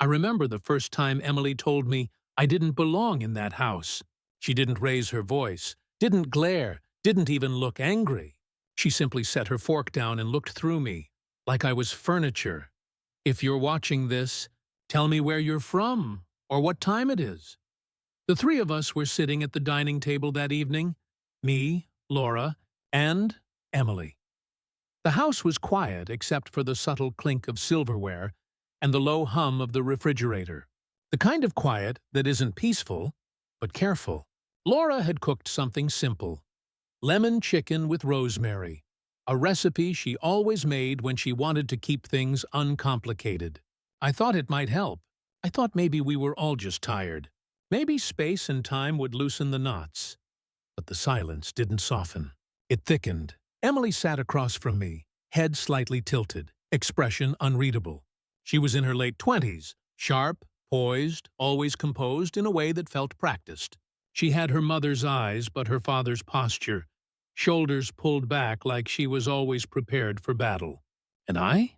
I remember the first time Emily told me I didn't belong in that house. She didn't raise her voice, didn't glare, didn't even look angry. She simply set her fork down and looked through me, like I was furniture. If you're watching this, tell me where you're from, or what time it is. The three of us were sitting at the dining table that evening, me, Laura, and Emily. The house was quiet except for the subtle clink of silverware and the low hum of the refrigerator. The kind of quiet that isn't peaceful, but careful. Laura had cooked something simple. Lemon chicken with rosemary, a recipe she always made when she wanted to keep things uncomplicated. I thought it might help. I thought maybe we were all just tired. Maybe space and time would loosen the knots. But the silence didn't soften. It thickened. Emily sat across from me, head slightly tilted, expression unreadable. She was in her late 20s, sharp, poised, always composed in a way that felt practiced. She had her mother's eyes but her father's posture, shoulders pulled back like she was always prepared for battle. And I?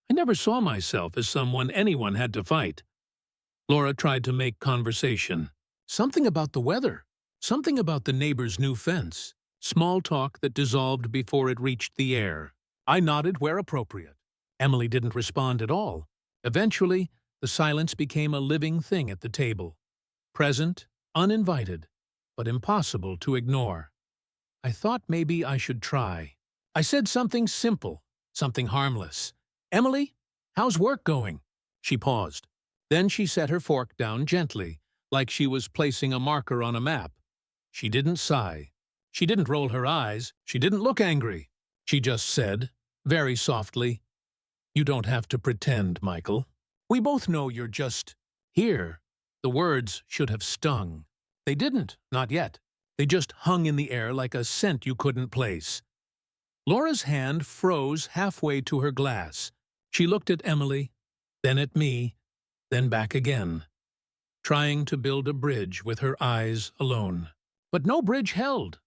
I never saw myself as someone anyone had to fight. Laura tried to make conversation. Something about the weather. Something about the neighbor's new fence. Small talk that dissolved before it reached the air. I nodded where appropriate. Emily didn't respond at all. Eventually, the silence became a living thing at the table. Present, uninvited, but impossible to ignore. I thought maybe I should try. I said something simple, something harmless. "Emily, how's work going?" She paused. Then she set her fork down gently, like she was placing a marker on a map. She didn't sigh. She didn't roll her eyes. She didn't look angry. She just said, very softly, "You don't have to pretend, Michael. We both know you're just here." The words should have stung. They didn't, not yet. They just hung in the air like a scent you couldn't place. Laura's hand froze halfway to her glass. She looked at Emily, then at me, then back again, trying to build a bridge with her eyes alone. But no bridge held.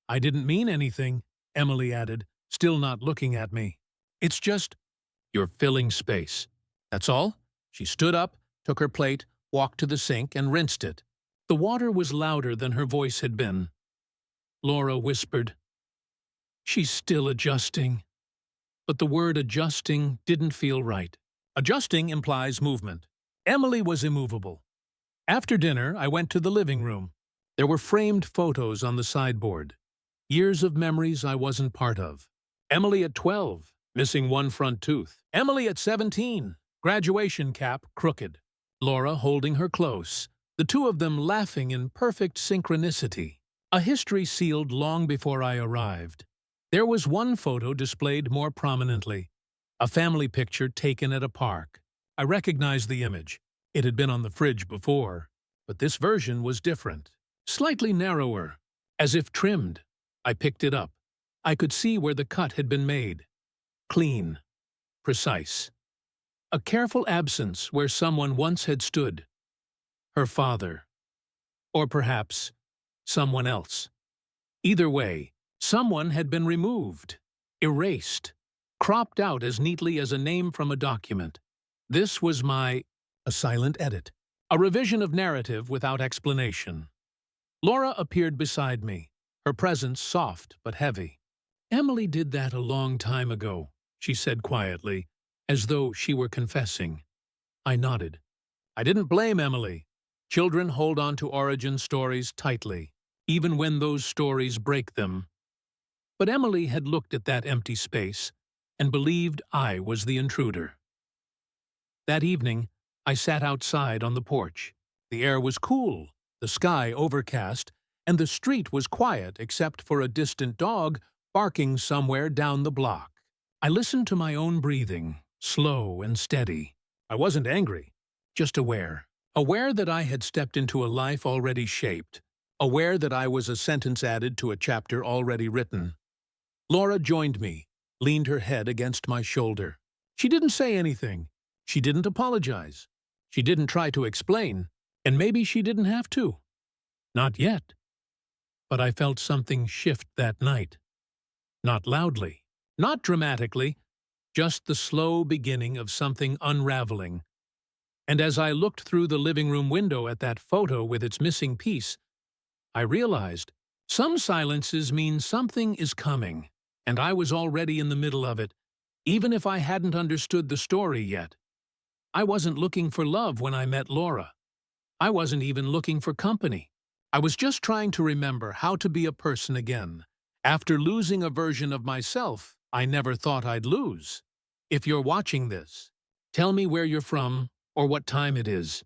"I didn't mean anything," Emily added, still not looking at me. "It's just, you're filling space. That's all." She stood up, took her plate, walked to the sink, and rinsed it. The water was louder than her voice had been. Laura whispered, "She's still adjusting." But the word adjusting didn't feel right. Adjusting implies movement. Emily was immovable. After dinner, I went to the living room. There were framed photos on the sideboard. Years of memories I wasn't part of. Emily at 12, missing one front tooth. Emily at 17, graduation cap crooked. Laura holding her close, the two of them laughing in perfect synchronicity. A history sealed long before I arrived. There was one photo displayed more prominently, a family picture taken at a park. I recognized the image. It had been on the fridge before, but this version was different, slightly narrower, as if trimmed. I picked it up. I could see where the cut had been made. Clean, precise. A careful absence where someone once had stood. Her father. Or perhaps someone else. Either way, someone had been removed, erased, cropped out as neatly as a name from a document. This was a silent edit, a revision of narrative without explanation. Laura appeared beside me, her presence soft but heavy. "Emily did that a long time ago," she said quietly, as though she were confessing. I nodded. I didn't blame Emily. Children hold on to origin stories tightly, even when those stories break them. But Emily had looked at that empty space and believed I was the intruder. That evening, I sat outside on the porch. The air was cool, the sky overcast, and the street was quiet except for a distant dog barking somewhere down the block. I listened to my own breathing, slow and steady. I wasn't angry, just aware. Aware that I had stepped into a life already shaped. Aware that I was a sentence added to a chapter already written. Laura joined me, leaned her head against my shoulder. She didn't say anything. She didn't apologize. She didn't try to explain, and maybe she didn't have to. Not yet. But I felt something shift that night. Not loudly, not dramatically, just the slow beginning of something unraveling. And as I looked through the living room window at that photo with its missing piece, I realized some silences mean something is coming, and I was already in the middle of it, even if I hadn't understood the story yet. I wasn't looking for love when I met Laura. I wasn't even looking for company. I was just trying to remember how to be a person again, after losing a version of myself I never thought I'd lose. If you're watching this, tell me where you're from or what time it is.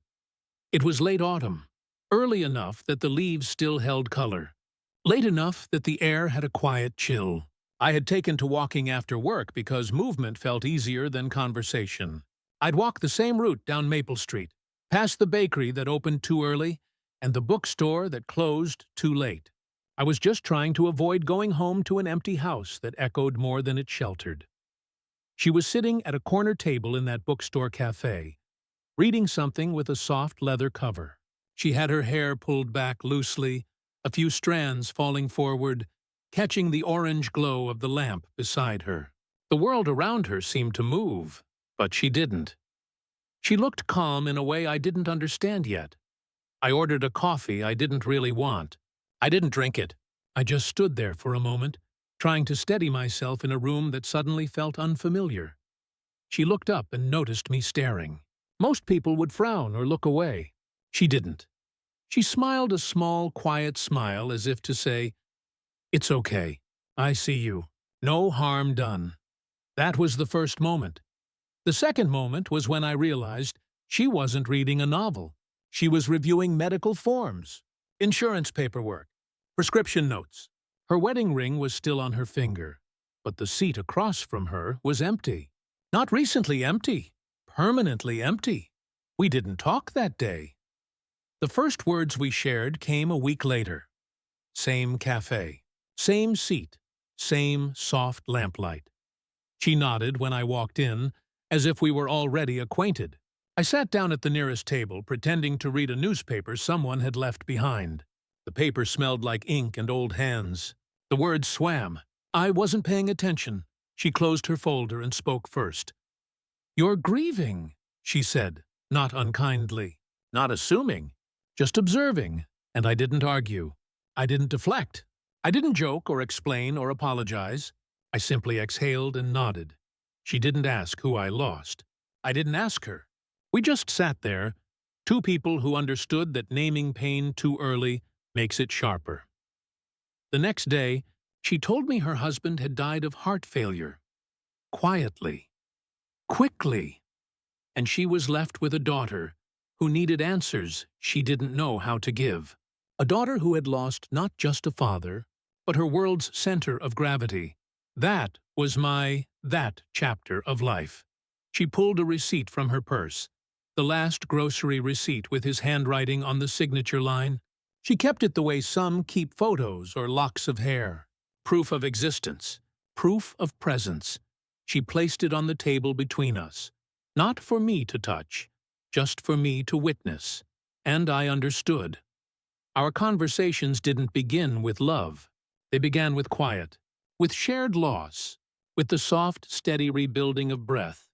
It was late autumn, early enough that the leaves still held color, late enough that the air had a quiet chill. I had taken to walking after work because movement felt easier than conversation. I'd walk the same route down Maple Street, past the bakery that opened too early and the bookstore that closed too late. I was just trying to avoid going home to an empty house that echoed more than it sheltered. She was sitting at a corner table in that bookstore cafe, reading something with a soft leather cover. She had her hair pulled back loosely, a few strands falling forward, catching the orange glow of the lamp beside her. The world around her seemed to move, but she didn't. She looked calm in a way I didn't understand yet. I ordered a coffee I didn't really want. I didn't drink it. I just stood there for a moment, trying to steady myself in a room that suddenly felt unfamiliar. She looked up and noticed me staring. Most people would frown or look away. She didn't. She smiled a small, quiet smile as if to say, "It's okay. I see you. No harm done." That was the first moment. The second moment was when I realized she wasn't reading a novel. She was reviewing medical forms, insurance paperwork, prescription notes. Her wedding ring was still on her finger, but the seat across from her was empty. Not recently empty, permanently empty. We didn't talk that day. The first words we shared came a week later. Same cafe, same seat, same soft lamplight. She nodded when I walked in, as if we were already acquainted. I sat down at the nearest table, pretending to read a newspaper someone had left behind. The paper smelled like ink and old hands. The words swam. I wasn't paying attention. She closed her folder and spoke first. "You're grieving," she said, not unkindly, not assuming, just observing, and I didn't argue. I didn't deflect. I didn't joke or explain or apologize. I simply exhaled and nodded. She didn't ask who I lost. I didn't ask her. We just sat there, two people who understood that naming pain too early makes it sharper. The next day, she told me her husband had died of heart failure. Quietly. Quickly. And she was left with a daughter who needed answers she didn't know how to give. A daughter who had lost not just a father, but her world's center of gravity. That was that chapter of life. She pulled a receipt from her purse, the last grocery receipt with his handwriting on the signature line. She kept it the way some keep photos or locks of hair. Proof of existence. Proof of presence. She placed it on the table between us. Not for me to touch, just for me to witness. And I understood. Our conversations didn't begin with love. They began with quiet, with shared loss, with the soft, steady rebuilding of breath.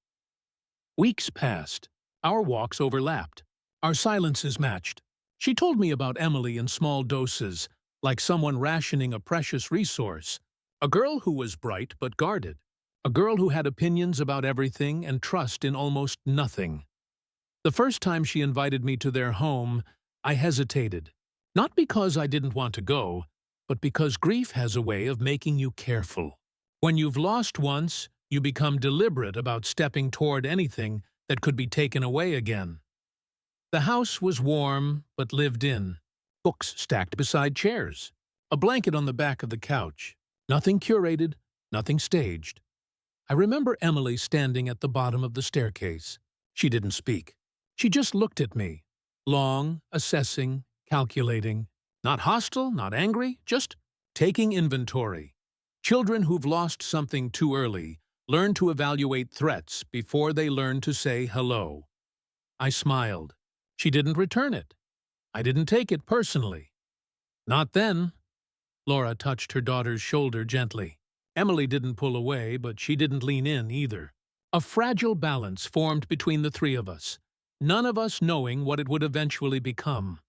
Weeks passed. Our walks overlapped. Our silences matched. She told me about Emily in small doses, like someone rationing a precious resource. A girl who was bright but guarded. A girl who had opinions about everything and trust in almost nothing. The first time she invited me to their home, I hesitated. Not because I didn't want to go, but because grief has a way of making you careful. When you've lost once, you become deliberate about stepping toward anything that could be taken away again. The house was warm, but lived in. Books stacked beside chairs. A blanket on the back of the couch. Nothing curated, nothing staged. I remember Emily standing at the bottom of the staircase. She didn't speak. She just looked at me. Long, assessing, calculating. Not hostile, not angry, just taking inventory. Children who've lost something too early learn to evaluate threats before they learn to say hello. I smiled. She didn't return it. I didn't take it personally. Not then. Laura touched her daughter's shoulder gently. Emily didn't pull away, but she didn't lean in either. A fragile balance formed between the three of us. none of us knowing what it would eventually become.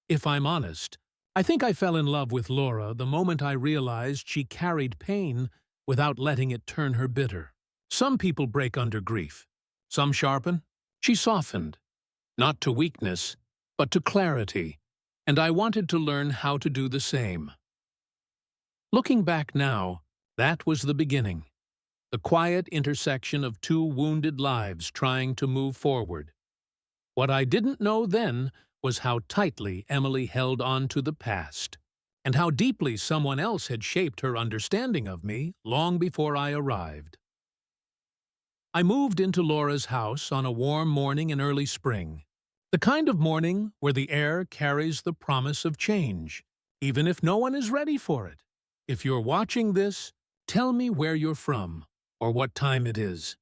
If I'm honest, I think I fell in love with Laura the moment I realized she carried pain without letting it turn her bitter. Some people break under grief. Some sharpen. She softened, not to weakness, but to clarity, and I wanted to learn how to do the same. Looking back now, that was the beginning. The quiet intersection of two wounded lives trying to move forward. What I didn't know then was how tightly Emily held on to the past, and how deeply someone else had shaped her understanding of me long before I arrived. I moved into Laura's house on a warm morning in early spring, the kind of morning where the air carries the promise of change, even if no one is ready for it. If you're watching this, tell me where you're from, or what time it is.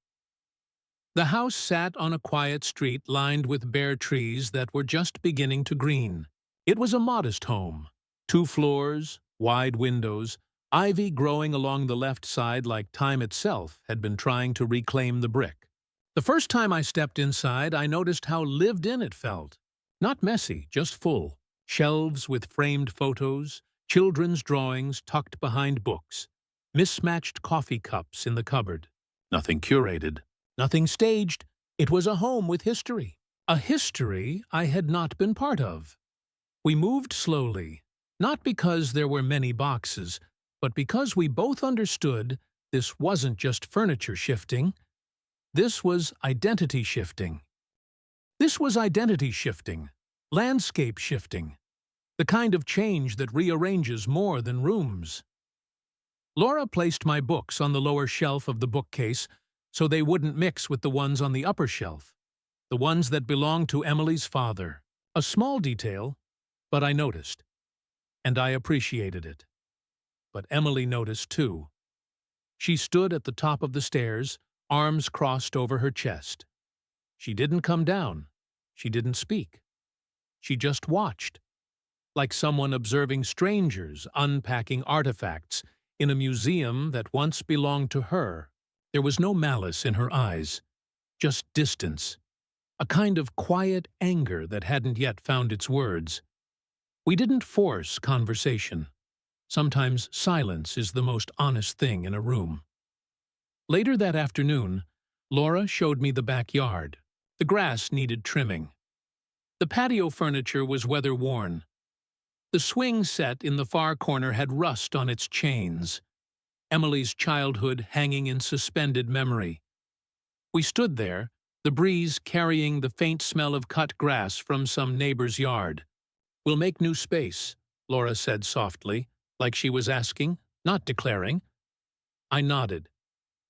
The house sat on a quiet street lined with bare trees that were just beginning to green. It was a modest home. 2 floors, wide windows, ivy growing along the left side like time itself had been trying to reclaim the brick. The first time I stepped inside, I noticed how lived-in it felt. Not messy, just full. Shelves with framed photos, children's drawings tucked behind books, mismatched coffee cups in the cupboard. Nothing curated, nothing staged. It was a home with history. A history I had not been part of. We moved slowly, not because there were many boxes, but because we both understood this wasn't just furniture shifting. This was identity shifting. This was identity shifting, landscape shifting, the kind of change that rearranges more than rooms. Laura placed my books on the lower shelf of the bookcase so they wouldn't mix with the ones on the upper shelf, the ones that belonged to Emily's father. A small detail, but I noticed, and I appreciated it. But Emily noticed too. She stood at the top of the stairs, arms crossed over her chest. She didn't come down. She didn't speak. She just watched, like someone observing strangers unpacking artifacts in a museum that once belonged to her. There was no malice in her eyes, just distance, a kind of quiet anger that hadn't yet found its words. We didn't force conversation. Sometimes silence is the most honest thing in a room. Later that afternoon, Laura showed me the backyard. The grass needed trimming. The patio furniture was weather-worn. The swing set in the far corner had rust on its chains, Emily's childhood hanging in suspended memory. We stood there, the breeze carrying the faint smell of cut grass from some neighbor's yard. "We'll make new space," Laura said softly, like she was asking, not declaring. I nodded.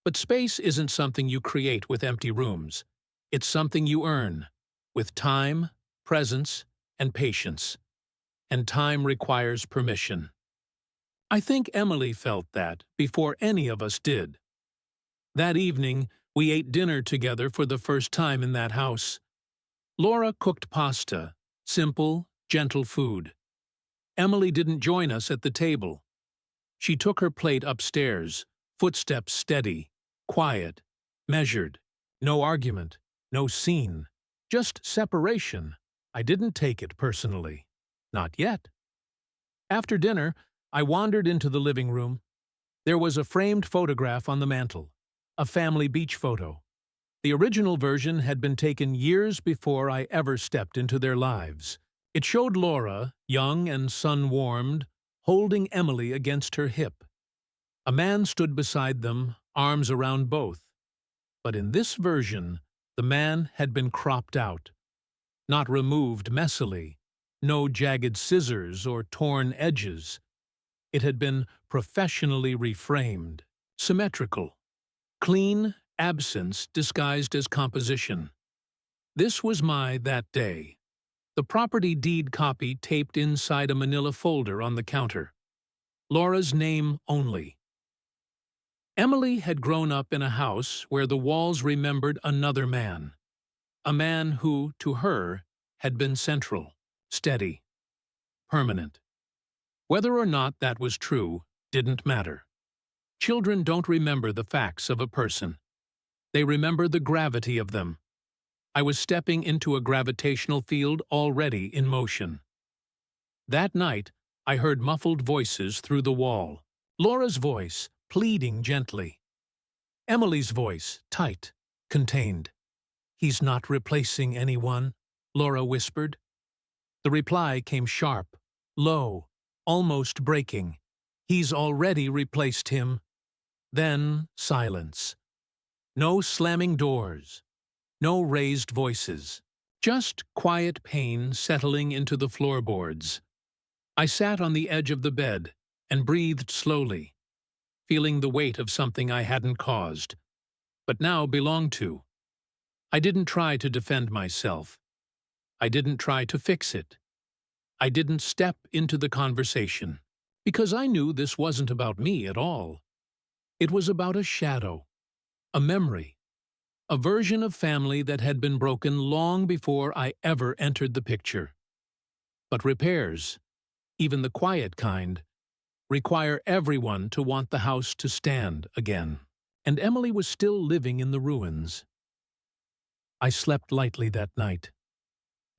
But space isn't something you create with empty rooms. It's something you earn, with time, presence, and patience. And time requires permission. I think Emily felt that before any of us did. That evening, we ate dinner together for the first time in that house. Laura cooked pasta, simple, gentle food. Emily didn't join us at the table. She took her plate upstairs, footsteps steady, quiet, measured, no argument, no scene, just separation. I didn't take it personally. Not yet. After dinner, I wandered into the living room. There was a framed photograph on the mantel, a family beach photo. The original version had been taken years before I ever stepped into their lives. It showed Laura, young and sun-warmed, holding Emily against her hip. A man stood beside them, arms around both. But in this version, the man had been cropped out, not removed messily, no jagged scissors or torn edges. It had been professionally reframed, symmetrical, clean absence disguised as composition. This was that day. The property deed copy taped inside a manila folder on the counter. Laura's name only. Emily had grown up in a house where the walls remembered another man. A man who, to her, had been central, steady, permanent. Whether or not that was true didn't matter. Children don't remember the facts of a person. They remember the gravity of them. I was stepping into a gravitational field already in motion. That night, I heard muffled voices through the wall. Laura's voice, pleading gently. Emily's voice, tight, contained. "He's not replacing anyone," Laura whispered. The reply came sharp, low, almost breaking. "He's already replaced him." Then silence. No slamming doors. No raised voices. Just quiet pain settling into the floorboards. I sat on the edge of the bed and breathed slowly, feeling the weight of something I hadn't caused, but now belonged to. I didn't try to defend myself. I didn't try to fix it. I didn't step into the conversation, because I knew this wasn't about me at all. It was about a shadow, a memory, a version of family that had been broken long before I ever entered the picture. But repairs, even the quiet kind, require everyone to want the house to stand again. And Emily was still living in the ruins. I slept lightly that night.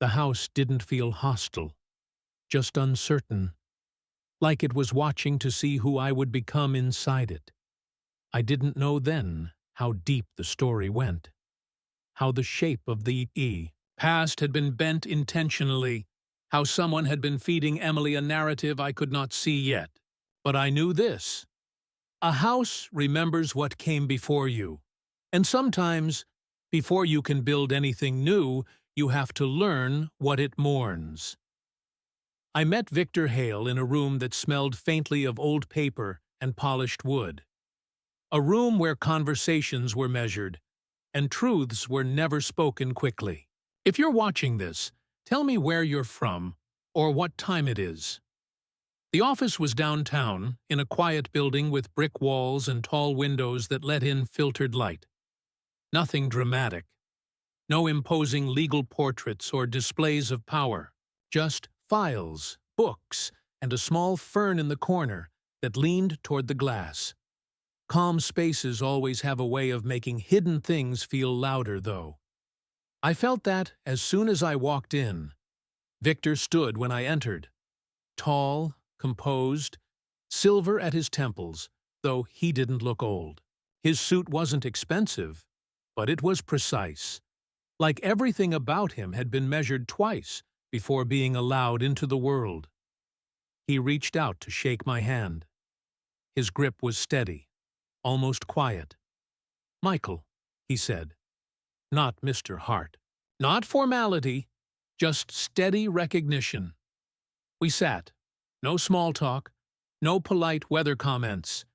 The house didn't feel hostile, just uncertain, like it was watching to see who I would become inside it. I didn't know then how deep the story went, how the shape of the past had been bent intentionally, how someone had been feeding Emily a narrative I could not see yet. But I knew this. A house remembers what came before you, and sometimes, before you can build anything new, you have to learn what it mourns. I met Victor Hale in a room that smelled faintly of old paper and polished wood. A room where conversations were measured, and truths were never spoken quickly. If you're watching this, tell me where you're from, or what time it is. The office was downtown, in a quiet building with brick walls and tall windows that let in filtered light. Nothing dramatic. No imposing legal portraits or displays of power. Just files, books, and a small fern in the corner that leaned toward the glass. Calm spaces always have a way of making hidden things feel louder, though. I felt that as soon as I walked in. Victor stood when I entered. Tall, composed, silver at his temples, though he didn't look old. His suit wasn't expensive, but it was precise. Like everything about him had been measured twice before being allowed into the world. He reached out to shake my hand. His grip was steady, almost quiet. "Michael," he said. Not Mr. Hart. Not formality, just steady recognition. We sat. No small talk, no polite weather comments.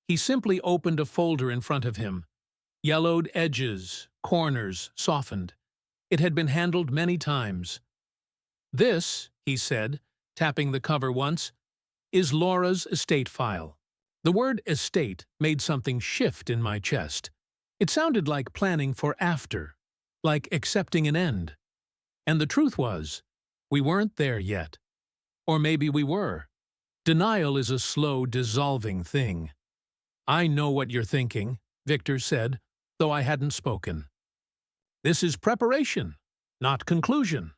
He simply opened a folder in front of him. Yellowed edges, corners, softened. It had been handled many times. "This," he said, tapping the cover once, "is Laura's estate file." The word estate made something shift in my chest. It sounded like planning for after, like accepting an end. And the truth was, we weren't there yet. Or maybe we were. Denial is a slow, dissolving thing. "I know what you're thinking," Victor said, though I hadn't spoken. "This is preparation, not conclusion."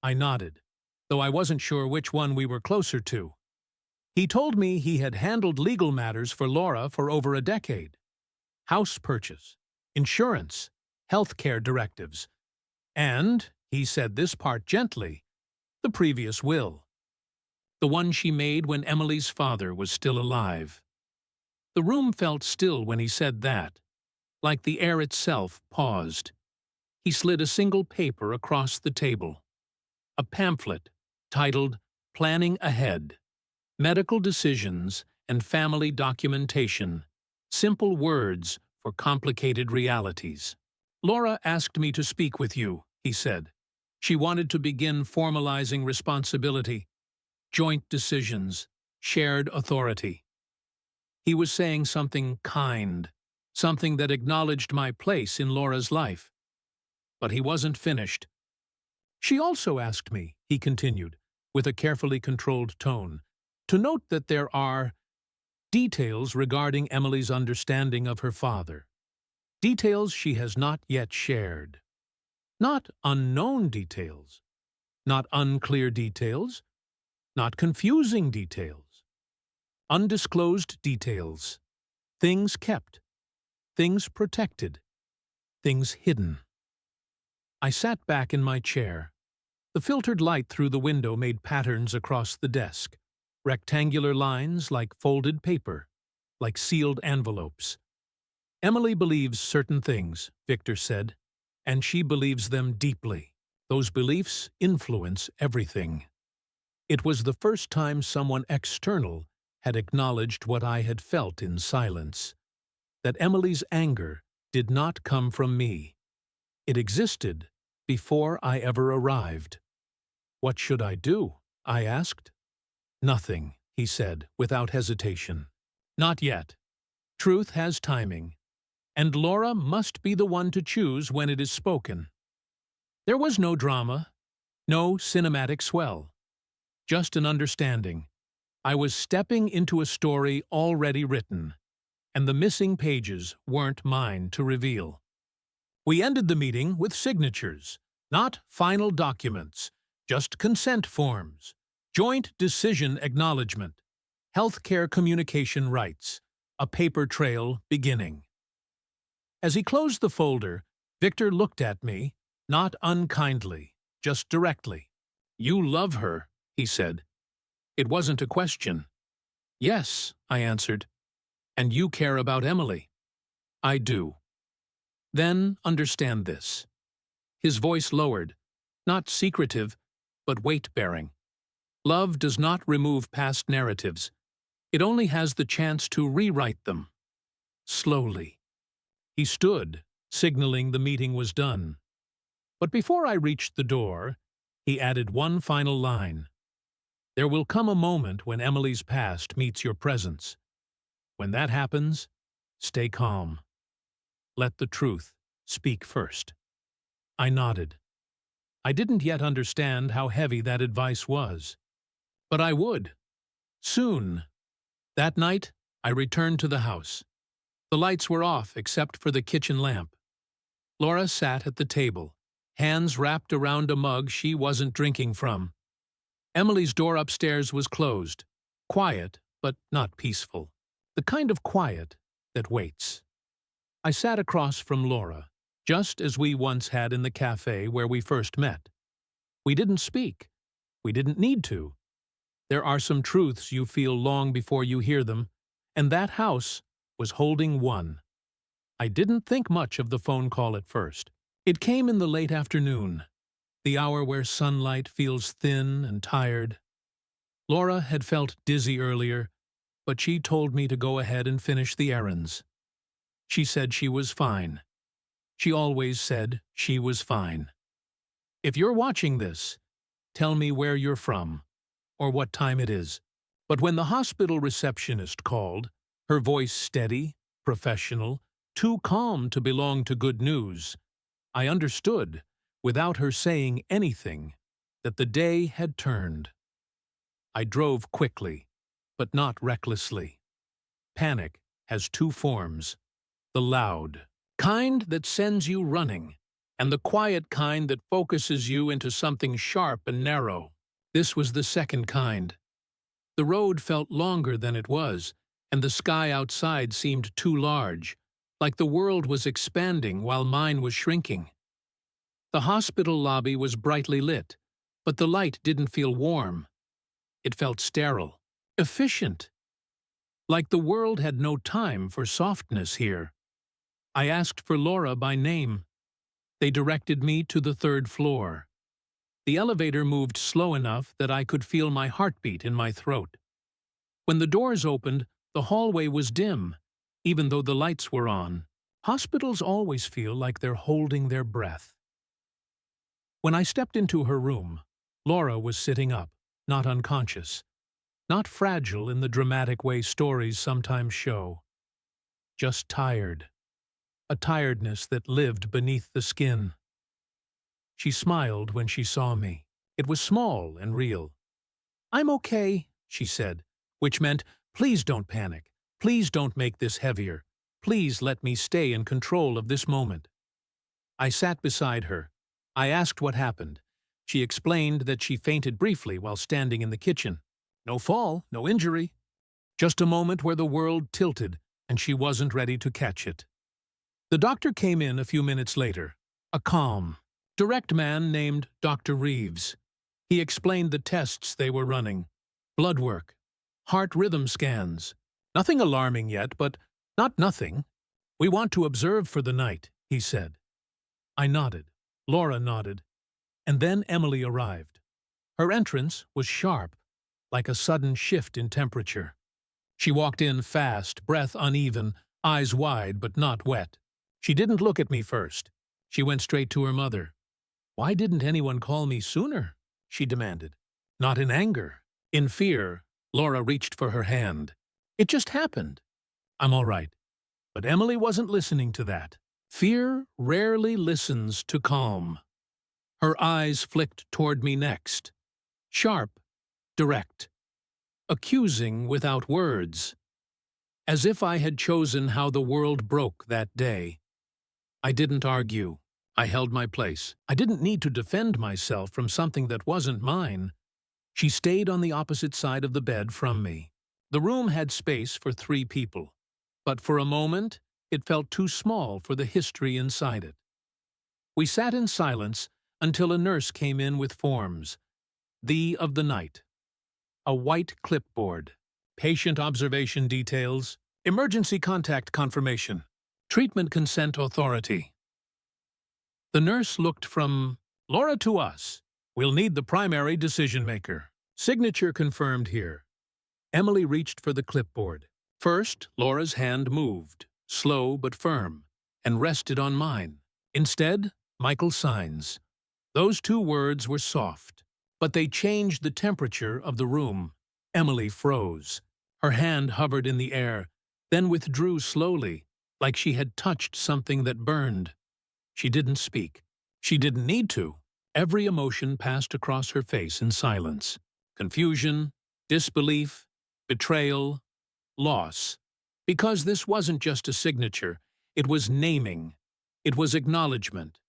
I nodded, though I wasn't sure which one we were closer to. He told me he had handled legal matters for Laura for over a decade. House purchase, insurance, healthcare directives, and, he said this part gently, the previous will. The one she made when Emily's father was still alive. The room felt still when he said that, like the air itself paused. He slid a single paper across the table. A pamphlet titled "Planning Ahead: Medical Decisions and Family Documentation. Simple Words for Complicated Realities." "Laura asked me to speak with you," he said. "She wanted to begin formalizing responsibility, joint decisions, shared authority." He was saying something kind, something that acknowledged my place in Laura's life. But he wasn't finished. "She also asked me," he continued, with a carefully controlled tone, "to note that there are details regarding Emily's understanding of her father. Details she has not yet shared. Not unknown details, not unclear details, not confusing details. Undisclosed details. Things kept, things protected, things hidden. I sat back in my chair. The filtered light through the window made patterns across the desk, rectangular lines like folded paper, like sealed envelopes. Emily believes certain things, Victor said, and she believes them deeply. Those beliefs influence everything. It was the first time someone external had acknowledged what I had felt in silence, that Emily's anger did not come from me. It existed before I ever arrived. What should I do? I asked. Nothing, he said, without hesitation. Not yet. Truth has timing, and Laura must be the one to choose when it is spoken. There was no drama, no cinematic swell, just an understanding. I was stepping into a story already written, and the missing pages weren't mine to reveal. We ended the meeting with signatures, not final documents, just consent forms, joint decision acknowledgement, healthcare communication rights, a paper trail beginning. As he closed the folder, Victor looked at me, not unkindly, just directly. "You love her," he said. It wasn't a question. "Yes," I answered. "And you care about Emily." "I do." "Then understand this." His voice lowered, not secretive, but weight-bearing. Love does not remove past narratives. It only has the chance to rewrite them. Slowly. He stood, signaling the meeting was done. But before I reached the door, he added one final line. "There will come a moment when Emily's past meets your presence. When that happens, stay calm. Let the truth speak first." I nodded. I didn't yet understand how heavy that advice was. But I would. Soon. That night, I returned to the house. The lights were off except for the kitchen lamp. Laura sat at the table, hands wrapped around a mug she wasn't drinking from. Emily's door upstairs was closed. Quiet, but not peaceful. The kind of quiet that waits. I sat across from Laura, just as we once had in the cafe where we first met. We didn't speak. We didn't need to. There are some truths you feel long before you hear them, and that house was holding one. I didn't think much of the phone call at first. It came in the late afternoon, the hour where sunlight feels thin and tired. Laura had felt dizzy earlier, but she told me to go ahead and finish the errands. She said she was fine. She always said she was fine. If you're watching this, tell me where you're from, or what time it is. But when the hospital receptionist called, her voice steady, professional, too calm to belong to good news, I understood, without her saying anything, that the day had turned. I drove quickly, but not recklessly. Panic has two forms: the loud kind that sends you running, and the quiet kind that focuses you into something sharp and narrow. This was the second kind. The road felt longer than it was, and the sky outside seemed too large, like the world was expanding while mine was shrinking. The hospital lobby was brightly lit, but the light didn't feel warm. It felt sterile, efficient, like the world had no time for softness here. I asked for Laura by name. They directed me to the third floor. The elevator moved slow enough that I could feel my heartbeat in my throat. When the doors opened, the hallway was dim, even though the lights were on. Hospitals always feel like they're holding their breath. When I stepped into her room, Laura was sitting up, not unconscious, not fragile in the dramatic way stories sometimes show. Just tired. A tiredness that lived beneath the skin. She smiled when she saw me. It was small and real. "I'm okay," she said, which meant, "Please don't panic. Please don't make this heavier. Please let me stay in control of this moment." I sat beside her, I asked what happened. She explained that she fainted briefly while standing in the kitchen. No fall, no injury. Just a moment where the world tilted and she wasn't ready to catch it. The doctor came in a few minutes later, a calm, direct man named Dr. Reeves. He explained the tests they were running. Blood work, heart rhythm scans. Nothing alarming yet, but not nothing. We want to observe for the night, he said. I nodded. Laura nodded. And then Emily arrived. Her entrance was sharp, like a sudden shift in temperature. She walked in fast, breath uneven, eyes wide but not wet. She didn't look at me first. She went straight to her mother. Why didn't anyone call me sooner? She demanded. Not in anger. In fear, Laura reached for her hand. It just happened. I'm all right. But Emily wasn't listening to that. Fear rarely listens to calm. Her eyes flicked toward me next. Sharp, direct, accusing without words. As if I had chosen how the world broke that day. I didn't argue. I held my place. I didn't need to defend myself from something that wasn't mine. She stayed on the opposite side of the bed from me. The room had space for 3 people, but for a moment it felt too small for the history inside it. We sat in silence until a nurse came in with forms. The of the night. A white clipboard. Patient observation details. Emergency contact confirmation. Treatment consent authority. The nurse looked from Laura to us. We'll need the primary decision maker. Signature confirmed here. Emily reached for the clipboard. First, Laura's hand moved, slow but firm, and rested on mine. Instead, Michael signs. Those 2 words were soft, but they changed the temperature of the room. Emily froze. Her hand hovered in the air, then withdrew slowly, like she had touched something that burned. She didn't speak. She didn't need to. Every emotion passed across her face in silence. Confusion, disbelief, betrayal, loss. Because this wasn't just a signature, it was naming. It was acknowledgement.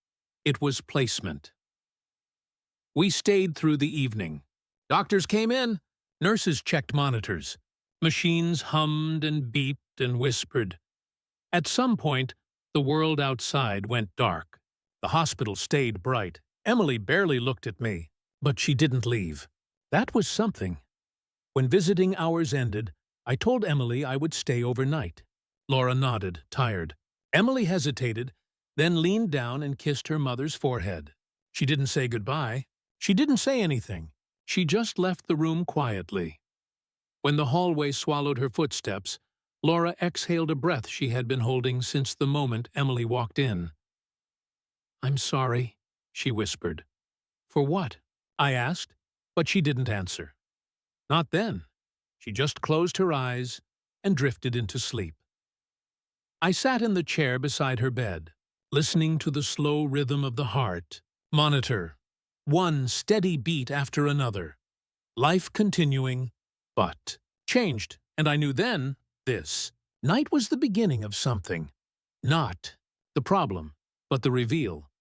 It was placement. We stayed through the evening. Doctors came in. Nurses checked monitors. Machines hummed and beeped and whispered. At some point, the world outside went dark. The hospital stayed bright. Emily barely looked at me, but she didn't leave. That was something. When visiting hours ended, I told Emily I would stay overnight. Laura nodded, tired. Emily hesitated, then leaned down and kissed her mother's forehead. She didn't say goodbye. She didn't say anything. She just left the room quietly. When the hallway swallowed her footsteps, Laura exhaled a breath she had been holding since the moment Emily walked in. "I'm sorry," she whispered. "For what?" I asked, but she didn't answer. Not then. She just closed her eyes and drifted into sleep. I sat in the chair beside her bed, listening to the slow rhythm of the heart. Monitor. One steady beat after another. Life continuing, but changed, and I knew then this. Night was the beginning of something. Not the problem, but the reveal.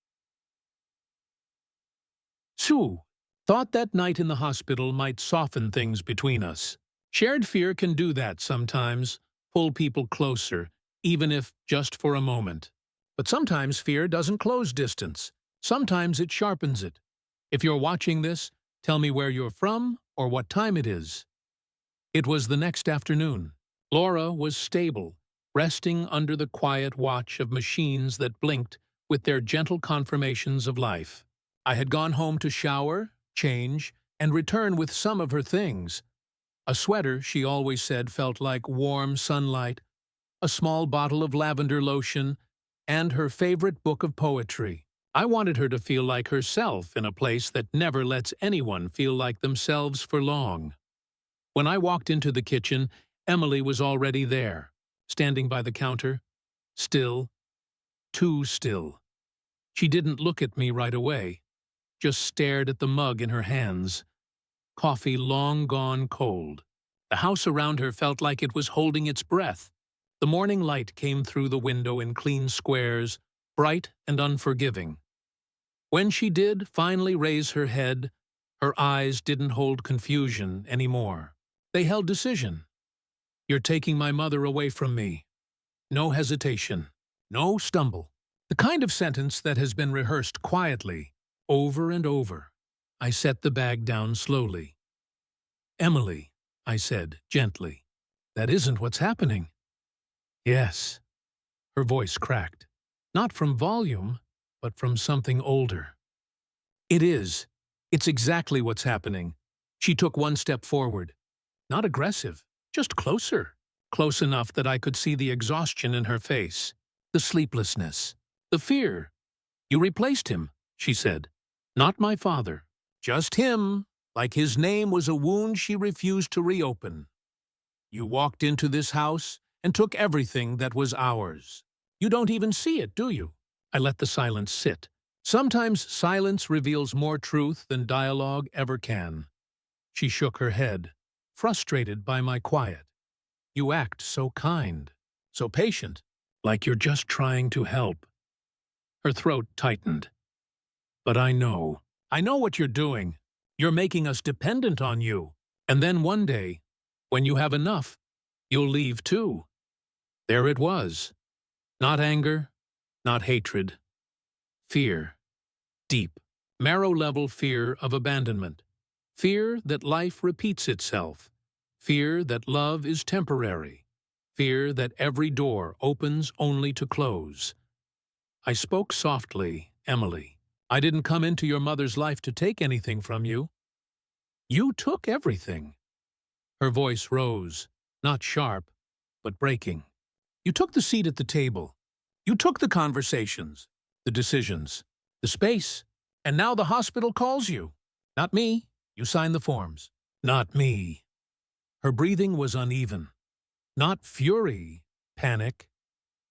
Sue thought that night in the hospital might soften things between us. Shared fear can do that sometimes, pull people closer, even if just for a moment. But sometimes fear doesn't close distance. Sometimes it sharpens it. If you're watching this, tell me where you're from or what time it is. It was the next afternoon. Laura was stable, resting under the quiet watch of machines that blinked with their gentle confirmations of life. I had gone home to shower, change, and return with some of her things. A sweater, she always said, felt like warm sunlight, a small bottle of lavender lotion, and her favorite book of poetry. I wanted her to feel like herself in a place that never lets anyone feel like themselves for long. When I walked into the kitchen, Emily was already there, standing by the counter, still, too still. She didn't look at me right away, just stared at the mug in her hands. Coffee long gone cold. The house around her felt like it was holding its breath. The morning light came through the window in clean squares, bright and unforgiving. When she did finally raise her head, her eyes didn't hold confusion anymore. They held decision. "You're taking my mother away from me." No hesitation. No stumble. The kind of sentence that has been rehearsed quietly, over and over. I set the bag down slowly. "Emily," I said gently, "that isn't what's happening." "Yes." Her voice cracked. Not from volume, but from something older. "It is. It's exactly what's happening." She took one step forward. Not aggressive, just closer. Close enough that I could see the exhaustion in her face, the sleeplessness, the fear. "You replaced him," she said. "Not my father. Just him, like his name was a wound she refused to reopen. You walked into this house and took everything that was ours. You don't even see it, do you?" I let the silence sit. Sometimes silence reveals more truth than dialogue ever can. She shook her head, frustrated by my quiet. "You act so kind, so patient, like you're just trying to help." Her throat tightened. "But I know what you're doing. You're making us dependent on you. And then one day, when you have enough, you'll leave too." There it was. Not anger, not hatred. Fear. Deep, marrow-level fear of abandonment. Fear that life repeats itself. Fear that love is temporary. Fear that every door opens only to close. I spoke softly, "Emily, I didn't come into your mother's life to take anything from you. You took everything." Her voice rose, not sharp, but breaking. "You took the seat at the table. You took the conversations, the decisions, the space, and now the hospital calls you. Not me. You signed the forms. Not me." Her breathing was uneven. Not fury, panic.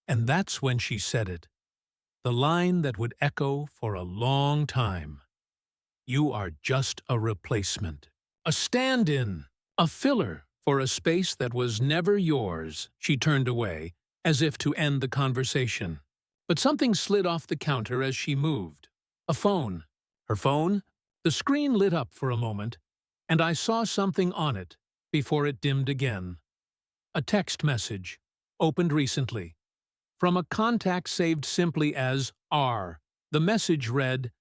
And that's when she said it. The line that would echo for a long time. "You are just a replacement. A stand-in. A filler for a space that was never yours." She turned away, as if to end the conversation. But something slid off the counter as she moved. A phone. Her phone? The screen lit up for a moment, and I saw something on it before it dimmed again. A text message, opened recently. From a contact saved simply as R. The message read,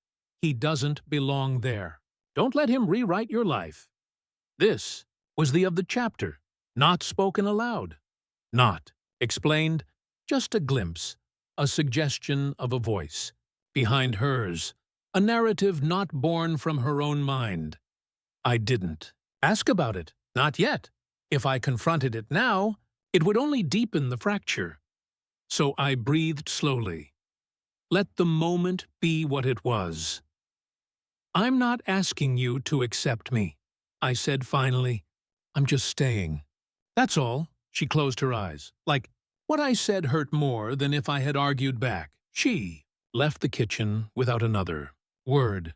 "He doesn't belong there. Don't let him rewrite your life." This was the of the chapter, not spoken aloud. Not explained, just a glimpse, a suggestion of a voice. Behind hers, a narrative not born from her own mind. I didn't ask about it, not yet. If I confronted it now, it would only deepen the fracture. So I breathed slowly. Let the moment be what it was. "I'm not asking you to accept me," I said finally. "I'm just staying. That's all." She closed her eyes, like what I said hurt more than if I had argued back. She left the kitchen without another word.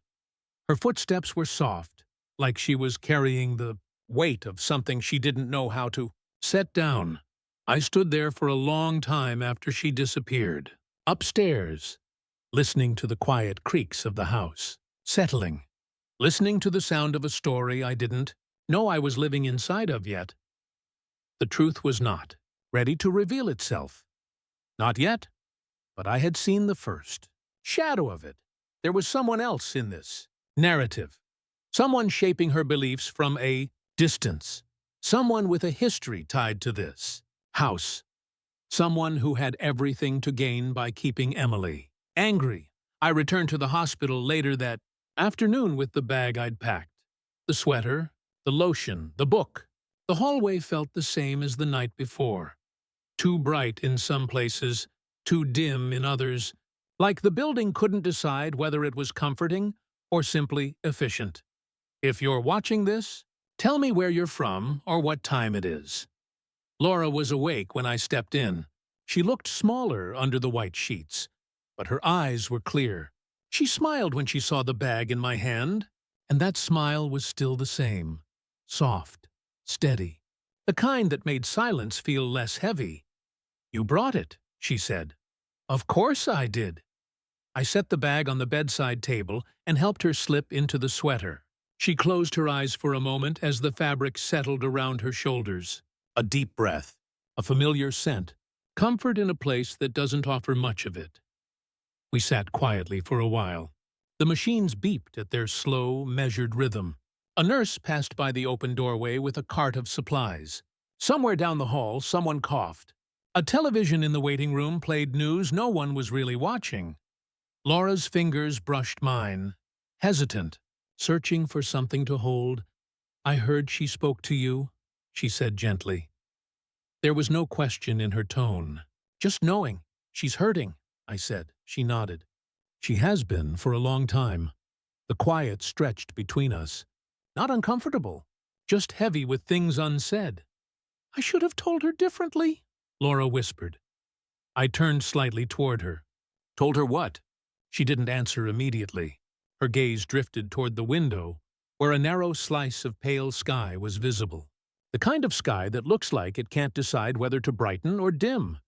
Her footsteps were soft, like she was carrying the weight of something she didn't know how to set down. I stood there for a long time after she disappeared. Upstairs, listening to the quiet creaks of the house, settling, listening to the sound of a story I didn't know I was living inside of yet. The truth was not ready to reveal itself. Not yet, but I had seen the first shadow of it. There was someone else in this narrative. Someone shaping her beliefs from a distance. Someone with a history tied to this house. Someone who had everything to gain by keeping Emily. Angry, I returned to the hospital later that afternoon with the bag I'd packed. The sweater, the lotion, the book. The hallway felt the same as the night before. Too bright in some places, too dim in others. Like the building couldn't decide whether it was comforting or simply efficient. If you're watching this, tell me where you're from or what time it is. Laura was awake when I stepped in. She looked smaller under the white sheets, but her eyes were clear. She smiled when she saw the bag in my hand, and that smile was still the same. Soft, steady, the kind that made silence feel less heavy. "You brought it," she said. "Of course I did." I set the bag on the bedside table and helped her slip into the sweater. She closed her eyes for a moment as the fabric settled around her shoulders. A deep breath, a familiar scent, comfort in a place that doesn't offer much of it. We sat quietly for a while. The machines beeped at their slow, measured rhythm. A nurse passed by the open doorway with a cart of supplies. Somewhere down the hall, someone coughed. A television in the waiting room played news no one was really watching. Laura's fingers brushed mine, hesitant, searching for something to hold. "I heard she spoke to you," she said gently. There was no question in her tone. "Just knowing. She's hurting," I said. She nodded. "She has been for a long time." The quiet stretched between us. Not uncomfortable, just heavy with things unsaid. "I should have told her differently," Laura whispered. I turned slightly toward her. "Told her what?" She didn't answer immediately. Her gaze drifted toward the window, where a narrow slice of pale sky was visible. The kind of sky that looks like it can't decide whether to brighten or dim.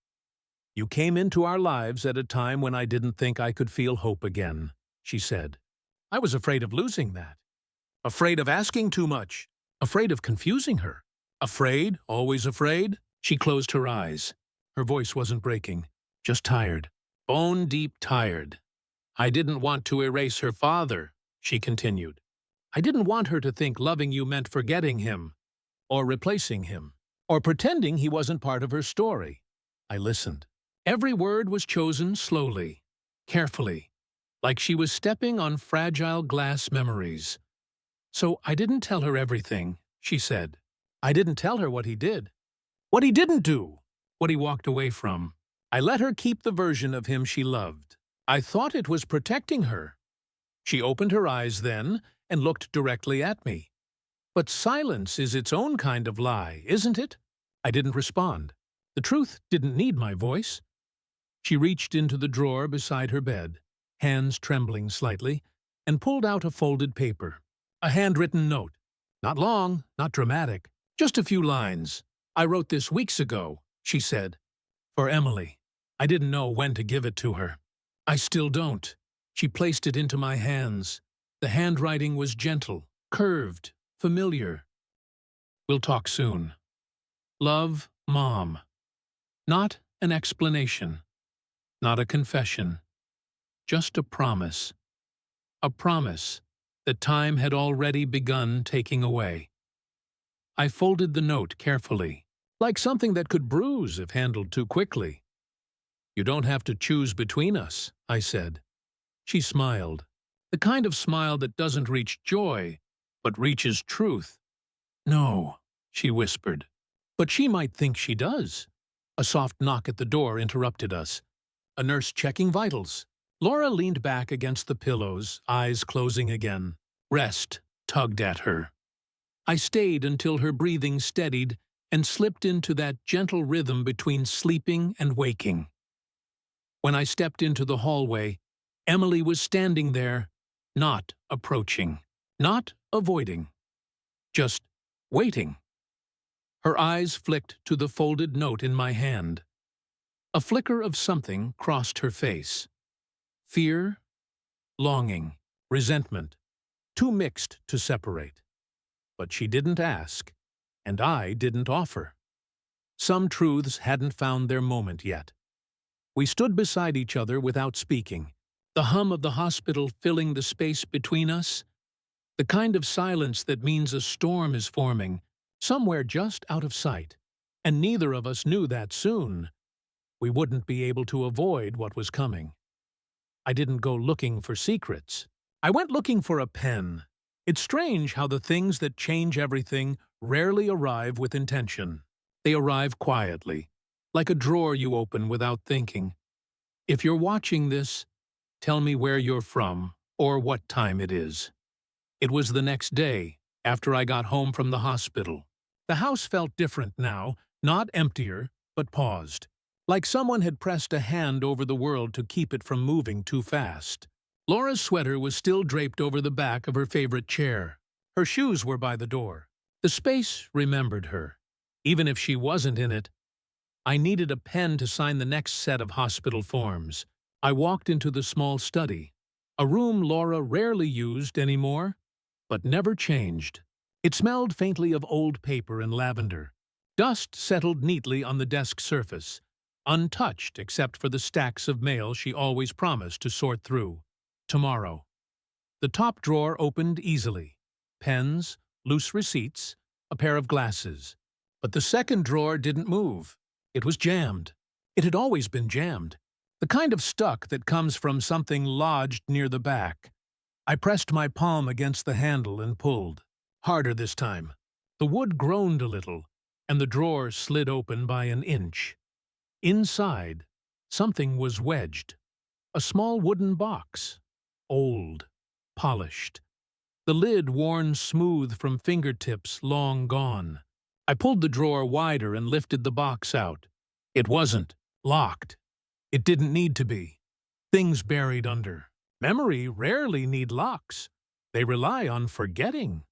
"You came into our lives at a time when I didn't think I could feel hope again," she said. I was afraid of losing that. Afraid of asking too much. Afraid of confusing her. Afraid, always afraid. She closed her eyes. Her voice wasn't breaking, just tired. Bone-deep tired. "I didn't want to erase her father," she continued. "I didn't want her to think loving you meant forgetting him, or replacing him, or pretending he wasn't part of her story." I listened. Every word was chosen slowly, carefully, like she was stepping on fragile glass memories. "So I didn't tell her everything," she said. "I didn't tell her what he did. What he didn't do. What he walked away from. I let her keep the version of him she loved. I thought it was protecting her." She opened her eyes then and looked directly at me. "But silence is its own kind of lie, isn't it?" I didn't respond. The truth didn't need my voice. She reached into the drawer beside her bed, hands trembling slightly, and pulled out a folded paper. A handwritten note. Not long, not dramatic, just a few lines. "I wrote this weeks ago," she said. "For Emily." I didn't know when to give it to her. I still don't. She placed it into my hands. The handwriting was gentle, curved, familiar. "We'll talk soon. Love, Mom." Not an explanation. Not a confession. Just a promise. A promise that time had already begun taking away. I folded the note carefully, like something that could bruise if handled too quickly. "You don't have to choose between us," I said. She smiled, the kind of smile that doesn't reach joy, but reaches truth. "No," she whispered. "But she might think she does." A soft knock at the door interrupted us. A nurse checking vitals. Laura leaned back against the pillows, eyes closing again. Rest tugged at her. I stayed until her breathing steadied and slipped into that gentle rhythm between sleeping and waking. When I stepped into the hallway, Emily was standing there, not approaching, not avoiding, just waiting. Her eyes flicked to the folded note in my hand. A flicker of something crossed her face. Fear, longing, resentment, too mixed to separate. But she didn't ask, and I didn't offer. Some truths hadn't found their moment yet. We stood beside each other without speaking, the hum of the hospital filling the space between us, the kind of silence that means a storm is forming, somewhere just out of sight, and neither of us knew that soon we wouldn't be able to avoid what was coming. I didn't go looking for secrets. I went looking for a pen. It's strange how the things that change everything rarely arrive with intention. They arrive quietly, like a drawer you open without thinking. If you're watching this, tell me where you're from or what time it is. It was the next day, after I got home from the hospital. The house felt different now, not emptier, but paused. Like someone had pressed a hand over the world to keep it from moving too fast. Laura's sweater was still draped over the back of her favorite chair. Her shoes were by the door. The space remembered her, even if she wasn't in it. I needed a pen to sign the next set of hospital forms. I walked into the small study, a room Laura rarely used anymore, but never changed. It smelled faintly of old paper and lavender. Dust settled neatly on the desk surface, untouched except for the stacks of mail she always promised to sort through. Tomorrow. The top drawer opened easily. Pens, loose receipts, a pair of glasses. But the second drawer didn't move. It was jammed. It had always been jammed. The kind of stuck that comes from something lodged near the back. I pressed my palm against the handle and pulled. Harder this time. The wood groaned a little, and the drawer slid open by an inch. Inside, something was wedged. A small wooden box. Old. Polished. The lid worn smooth from fingertips long gone. I pulled the drawer wider and lifted the box out. It wasn't locked. It didn't need to be. Things buried under. Memory rarely need locks. They rely on forgetting.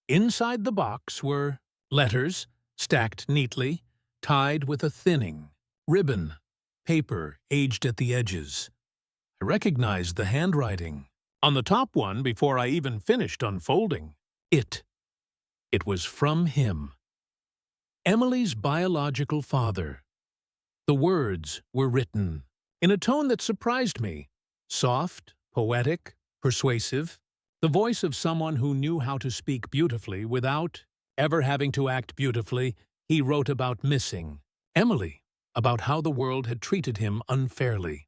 Inside the box were letters, stacked neatly, tied with a thinning, ribbon, paper aged at the edges. I recognized the handwriting. On the top one, before I even finished unfolding, it was from him. Emily's biological father. The words were written in a tone that surprised me. Soft, poetic, persuasive. The voice of someone who knew how to speak beautifully without ever having to act beautifully. He wrote about missing Emily, about how the world had treated him unfairly.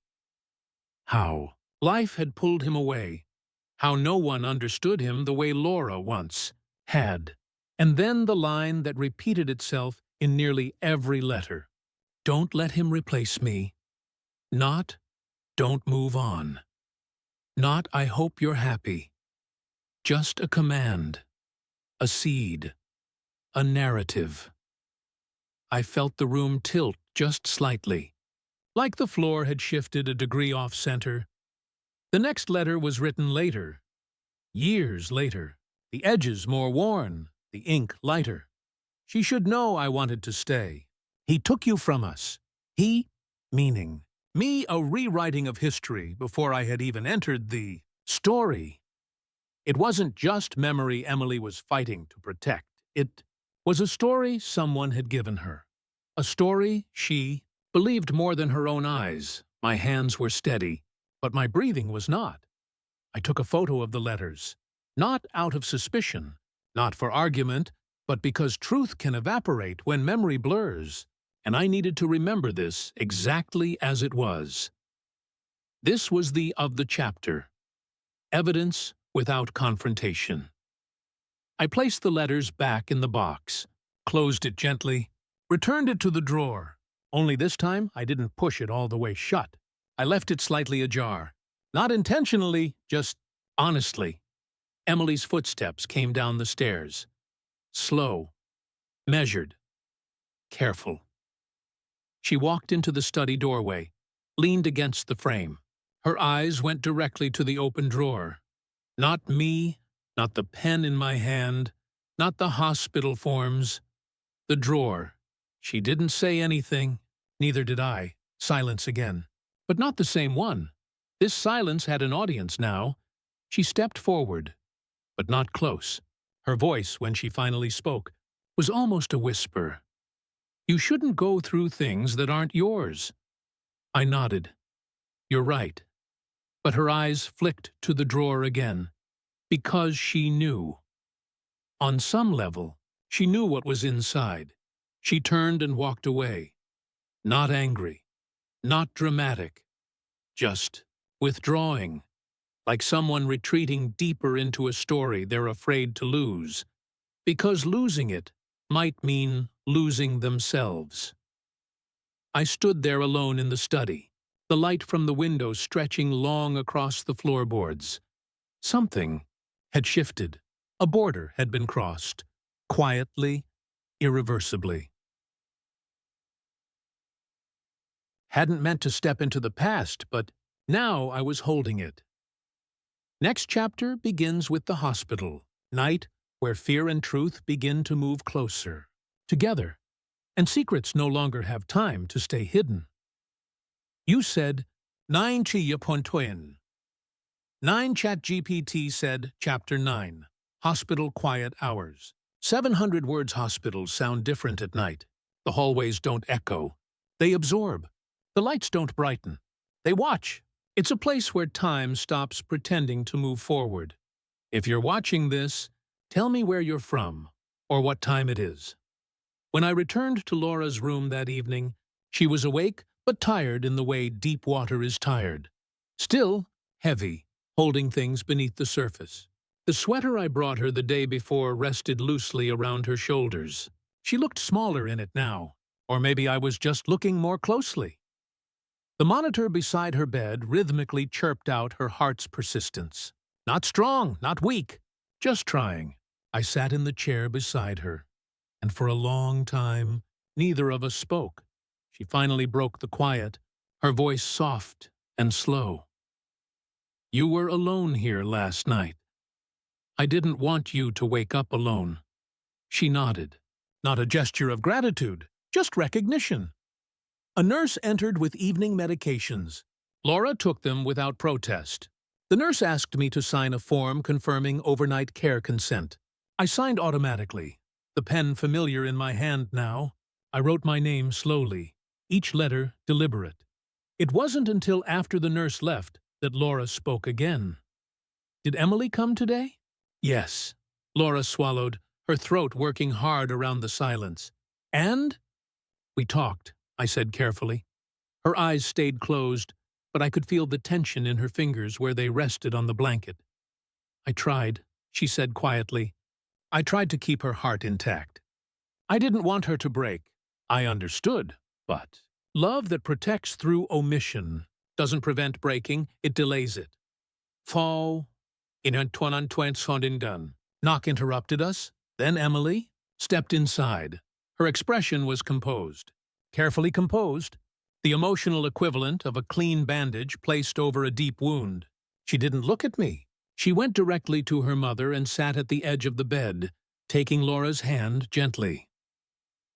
How life had pulled him away. How no one understood him the way Laura once had. And then the line that repeated itself in nearly every letter. Don't let him replace me. Not, don't move on. Not, I hope you're happy. Just a command. A seed. A narrative. I felt the room tilt just slightly, like the floor had shifted a degree off-center. The next letter was written later, years later, the edges more worn, the ink lighter. She should know I wanted to stay. He took you from us. He, meaning me, a rewriting of history before I had even entered the story. It wasn't just memory Emily was fighting to protect. It was a story someone had given her. A story she believed more than her own eyes. My hands were steady, but my breathing was not. I took a photo of the letters, not out of suspicion, not for argument, but because truth can evaporate when memory blurs, and I needed to remember this exactly as it was. This was the chapter. Evidence without confrontation. I placed the letters back in the box, closed it gently, returned it to the drawer. Only this time I didn't push it all the way shut. I left it slightly ajar. Not intentionally, just honestly. Emily's footsteps came down the stairs. Slow, measured, careful. She walked into the study doorway, leaned against the frame. Her eyes went directly to the open drawer. Not me, not the pen in my hand, not the hospital forms. The drawer. She didn't say anything, neither did I. Silence again. But not the same one. This silence had an audience now. She stepped forward, but not close. Her voice, when she finally spoke, was almost a whisper. You shouldn't go through things that aren't yours. I nodded. You're right. But her eyes flicked to the drawer again. Because she knew. On some level, she knew what was inside. She turned and walked away. Not angry. Not dramatic. Just withdrawing. Like someone retreating deeper into a story they're afraid to lose. Because losing it might mean losing themselves. I stood there alone in the study, the light from the window stretching long across the floorboards. Something had shifted. A border had been crossed, quietly, irreversibly. Hadn't meant to step into the past, but now I was holding it. Next chapter begins with the hospital, night where fear and truth begin to move closer, together, and secrets no longer have time to stay hidden. You said, 9 Chiya Pontoin. 9 ChatGPT said, Chapter 9, Hospital Quiet Hours. 700 words hospitals sound different at night. The hallways don't echo. They absorb. The lights don't brighten. They watch. It's a place where time stops pretending to move forward. If you're watching this, tell me where you're from, or what time it is. When I returned to Laura's room that evening, she was awake but tired in the way deep water is tired. Still heavy, holding things beneath the surface. The sweater I brought her the day before rested loosely around her shoulders. She looked smaller in it now, or maybe I was just looking more closely. The monitor beside her bed rhythmically chirped out her heart's persistence. Not strong, not weak, just trying. I sat in the chair beside her, and for a long time, neither of us spoke. She finally broke the quiet, her voice soft and slow. You were alone here last night. I didn't want you to wake up alone. She nodded. Not a gesture of gratitude, just recognition. A nurse entered with evening medications. Laura took them without protest. The nurse asked me to sign a form confirming overnight care consent. I signed automatically, the pen familiar in my hand now. I wrote my name slowly, each letter deliberate. It wasn't until after the nurse left that Laura spoke again. Did Emily come today? Yes. Laura swallowed, her throat working hard around the silence. And? We talked, I said carefully. Her eyes stayed closed, but I could feel the tension in her fingers where they rested on the blanket. I tried, she said quietly. I tried to keep her heart intact. I didn't want her to break. I understood, but love that protects through omission doesn't prevent breaking, it delays it. Fall in a done. Knock interrupted us. Then Emily stepped inside. Her expression was composed. Carefully composed. The emotional equivalent of a clean bandage placed over a deep wound. She didn't look at me. She went directly to her mother and sat at the edge of the bed, taking Laura's hand gently.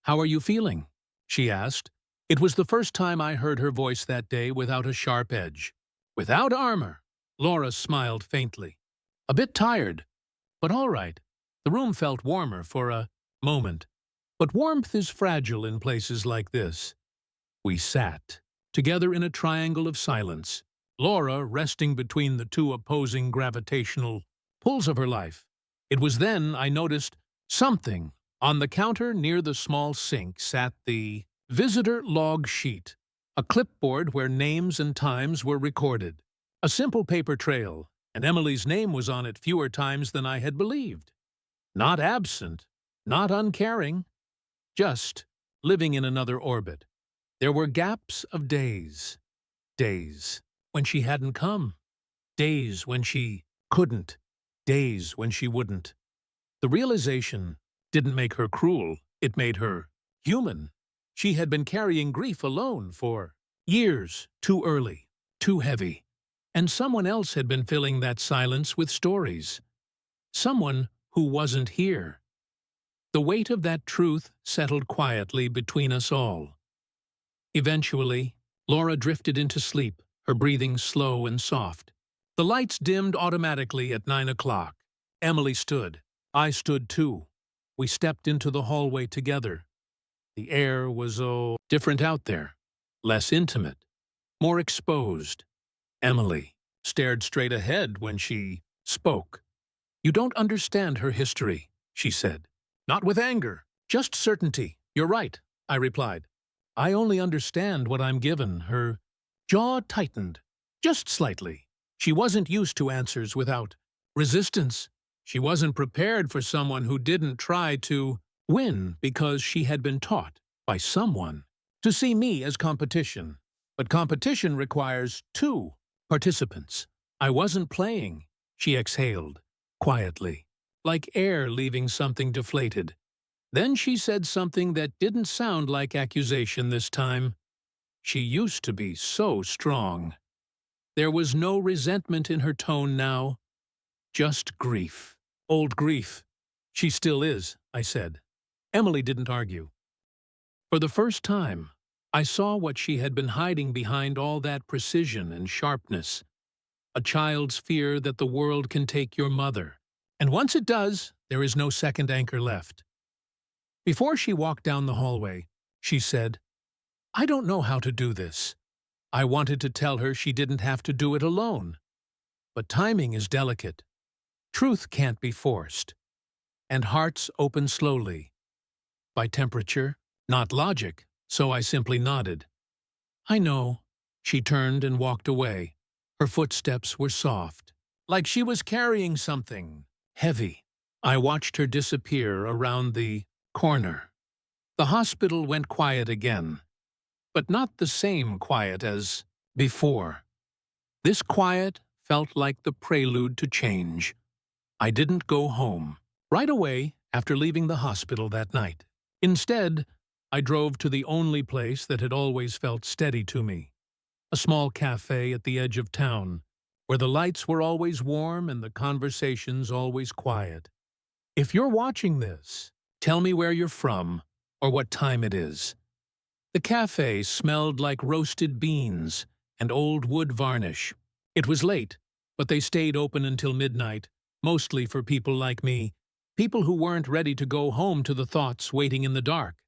How are you feeling? She asked. It was the first time I heard her voice that day without a sharp edge. Without armor. Laura smiled faintly. A bit tired, but all right. The room felt warmer for a moment. But warmth is fragile in places like this. We sat, together in a triangle of silence, Laura resting between the two opposing gravitational pulls of her life. It was then I noticed something. On the counter near the small sink sat the visitor log sheet, a clipboard where names and times were recorded. A simple paper trail, and Emily's name was on it fewer times than I had believed. Not absent, not uncaring, just living in another orbit. There were gaps of days. Days when she hadn't come. Days when she couldn't. Days when she wouldn't. The realization didn't make her cruel. It made her human. She had been carrying grief alone for years, too early, too heavy. And someone else had been filling that silence with stories. Someone who wasn't here. The weight of that truth settled quietly between us all. Eventually, Laura drifted into sleep, her breathing slow and soft. The lights dimmed automatically at 9 o'clock. Emily stood. I stood too. We stepped into the hallway together. The air was, different out there. Less intimate. More exposed. Emily stared straight ahead when she spoke. You don't understand her history, she said. Not with anger, just certainty. You're right, I replied. I only understand what I'm given. Her jaw tightened, just slightly. She wasn't used to answers without resistance. She wasn't prepared for someone who didn't try to win because she had been taught by someone to see me as competition. But competition requires two participants. I wasn't playing, she exhaled, quietly, like air leaving something deflated. Then she said something that didn't sound like accusation this time. She used to be so strong. There was no resentment in her tone now, just grief. Old grief. She still is, I said. Emily didn't argue. For the first time, I saw what she had been hiding behind all that precision and sharpness. A child's fear that the world can take your mother. And once it does, there is no second anchor left. Before she walked down the hallway, she said, "I don't know how to do this." I wanted to tell her she didn't have to do it alone. But timing is delicate. Truth can't be forced. And hearts open slowly. By temperature, not logic, so I simply nodded. "I know." She turned and walked away. Her footsteps were soft, like she was carrying something heavy. I watched her disappear around the corner. The hospital went quiet again, but not the same quiet as before. This quiet felt like the prelude to change. I didn't go home right away after leaving the hospital that night. Instead, I drove to the only place that had always felt steady to me, a small cafe at the edge of town, where the lights were always warm and the conversations always quiet. If you're watching this, tell me where you're from or what time it is. The cafe smelled like roasted beans and old wood varnish. It was late, but they stayed open until midnight, mostly for people like me, people who weren't ready to go home to the thoughts waiting in the dark.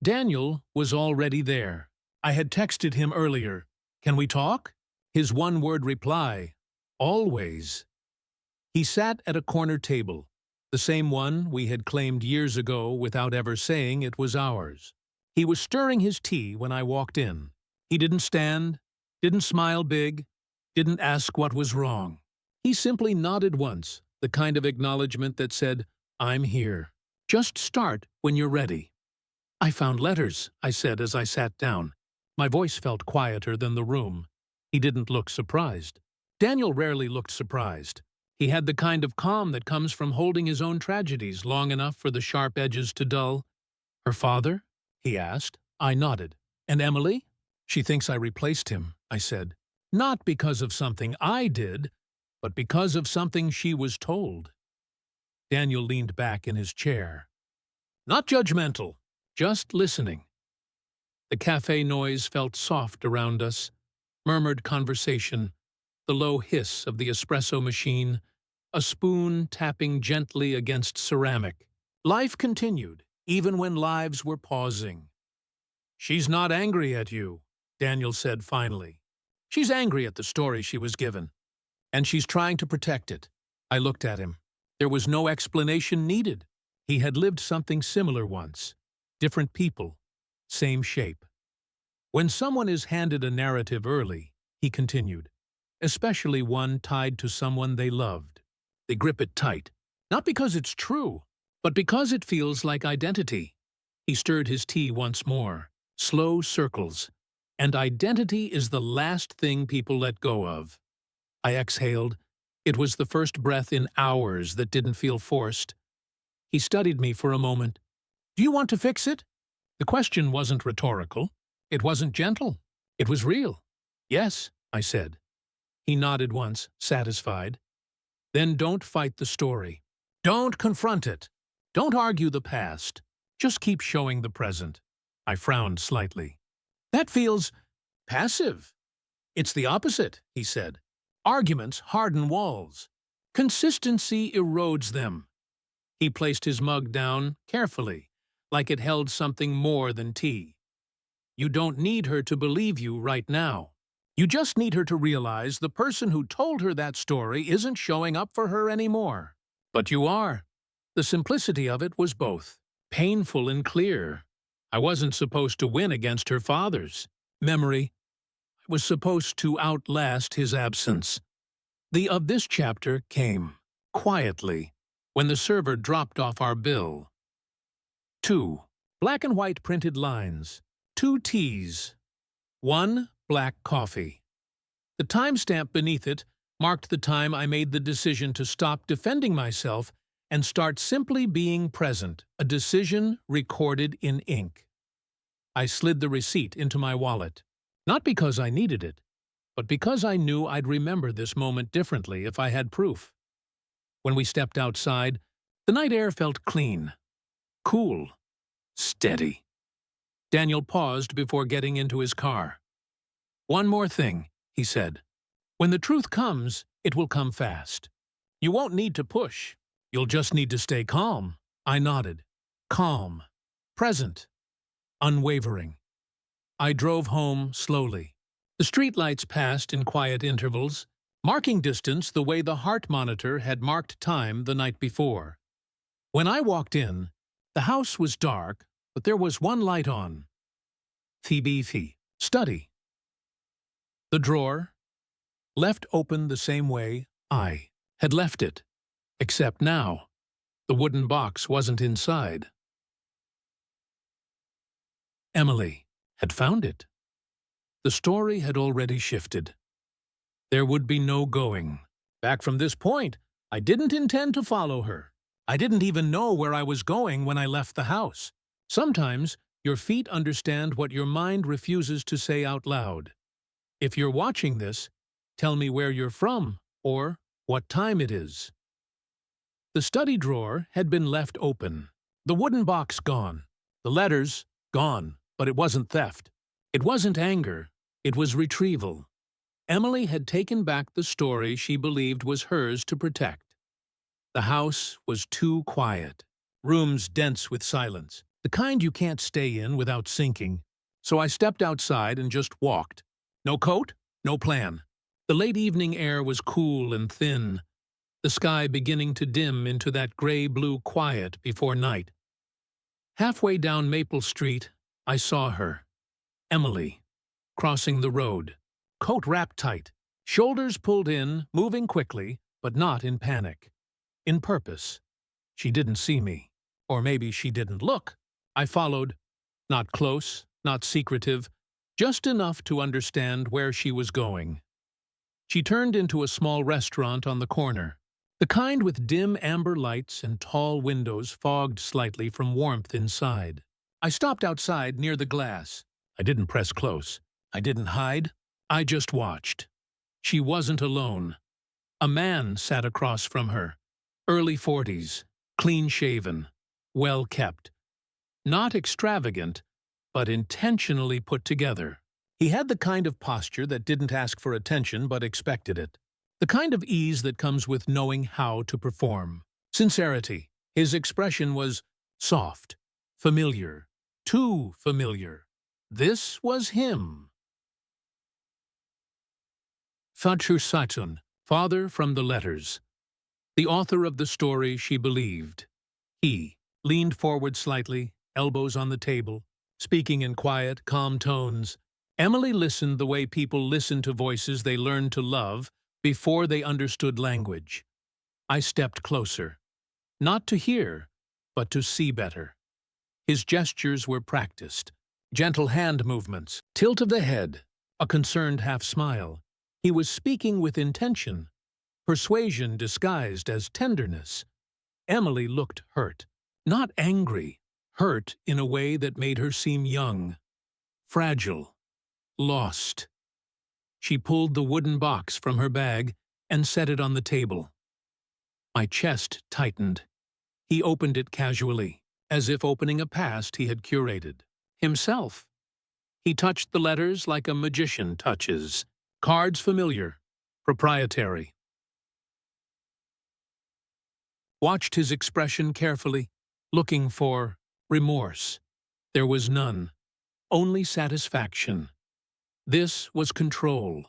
Daniel was already there. I had texted him earlier. "Can we talk?" His one-word reply, "Always." He sat at a corner table, the same one we had claimed years ago without ever saying it was ours. He was stirring his tea when I walked in. He didn't stand, didn't smile big, didn't ask what was wrong. He simply nodded once, the kind of acknowledgement that said, "I'm here. Just start when you're ready." "I found letters," I said as I sat down. My voice felt quieter than the room. He didn't look surprised. Daniel rarely looked surprised. He had the kind of calm that comes from holding his own tragedies long enough for the sharp edges to dull. "Her father?" he asked. I nodded. "And Emily?" "She thinks I replaced him," I said. "Not because of something I did, but because of something she was told." Daniel leaned back in his chair. "Not judgmental, just listening." The cafe noise felt soft around us, murmured conversation, the low hiss of the espresso machine, a spoon tapping gently against ceramic. Life continued, even when lives were pausing. "She's not angry at you," Daniel said finally. "She's angry at the story she was given, and she's trying to protect it." I looked at him. There was no explanation needed. He had lived something similar once. Different people, same shape. When someone is handed a narrative early, he continued, especially one tied to someone they loved, they grip it tight, not because it's true, but because it feels like identity. He stirred his tea once more, slow circles, and identity is the last thing people let go of. I exhaled. It was the first breath in hours that didn't feel forced. He studied me for a moment. "Do you want to fix it?" The question wasn't rhetorical. It wasn't gentle. It was real. "Yes," I said. He nodded once, satisfied. "Then don't fight the story. Don't confront it. Don't argue the past. Just keep showing the present." I frowned slightly. "That feels passive." "It's the opposite," he said. "Arguments harden walls. Consistency erodes them." He placed his mug down carefully, like it held something more than tea. "You don't need her to believe you right now. You just need her to realize the person who told her that story isn't showing up for her anymore. But you are." The simplicity of it was both painful and clear. I wasn't supposed to win against her father's memory. I was supposed to outlast his absence. The of this chapter came, quietly, when the server dropped off our bill. 2. Black and white printed lines. 2 teas. 1 black coffee. The timestamp beneath it marked the time I made the decision to stop defending myself and start simply being present, a decision recorded in ink. I slid the receipt into my wallet, not because I needed it, but because I knew I'd remember this moment differently if I had proof. When we stepped outside, the night air felt clean, cool, steady. Daniel paused before getting into his car. "One more thing," he said. "When the truth comes, it will come fast. You won't need to push. You'll just need to stay calm." I nodded. Calm. Present. Unwavering. I drove home slowly. The streetlights passed in quiet intervals, marking distance the way the heart monitor had marked time the night before. When I walked in, the house was dark, but there was one light on. The study. The drawer, left open the same way I had left it, except now, the wooden box wasn't inside. Emily had found it. The story had already shifted. There would be no going back from this point. I didn't intend to follow her. I didn't even know where I was going when I left the house. Sometimes your feet understand what your mind refuses to say out loud. If you're watching this, tell me where you're from or what time it is. The study drawer had been left open. The wooden box gone. The letters gone, but it wasn't theft. It wasn't anger. It was retrieval. Emily had taken back the story she believed was hers to protect. The house was too quiet. Rooms dense with silence. The kind you can't stay in without sinking. So I stepped outside and just walked. No coat, no plan. The late evening air was cool and thin, the sky beginning to dim into that gray-blue quiet before night. Halfway down Maple Street, I saw her, Emily, crossing the road, coat wrapped tight, shoulders pulled in, moving quickly, but not in panic. In purpose. She didn't see me, or maybe she didn't look. I followed, not close, not secretive, just enough to understand where she was going. She turned into a small restaurant on the corner, the kind with dim amber lights and tall windows fogged slightly from warmth inside. I stopped outside near the glass. I didn't press close. I didn't hide. I just watched. She wasn't alone. A man sat across from her, early 40s, clean-shaven, well-kept. Not extravagant, but intentionally put together. He had the kind of posture that didn't ask for attention but expected it. The kind of ease that comes with knowing how to perform. Sincerity. His expression was soft, familiar, too familiar. This was him. Vater Satun, father from the letters. The author of the story she believed. He leaned forward slightly, elbows on the table, speaking in quiet, calm tones. Emily listened the way people listen to voices they learned to love before they understood language. I stepped closer, not to hear, but to see better. His gestures were practiced, gentle hand movements, tilt of the head, a concerned half-smile. He was speaking with intention, persuasion disguised as tenderness. Emily looked hurt, not angry, hurt in a way that made her seem young, fragile, lost. She pulled the wooden box from her bag and set it on the table. My chest tightened. He opened it casually, as if opening a past he had curated. Himself. He touched the letters like a magician touches. Cards familiar, proprietary. Watched his expression carefully, looking for remorse. There was none, only satisfaction. This was control.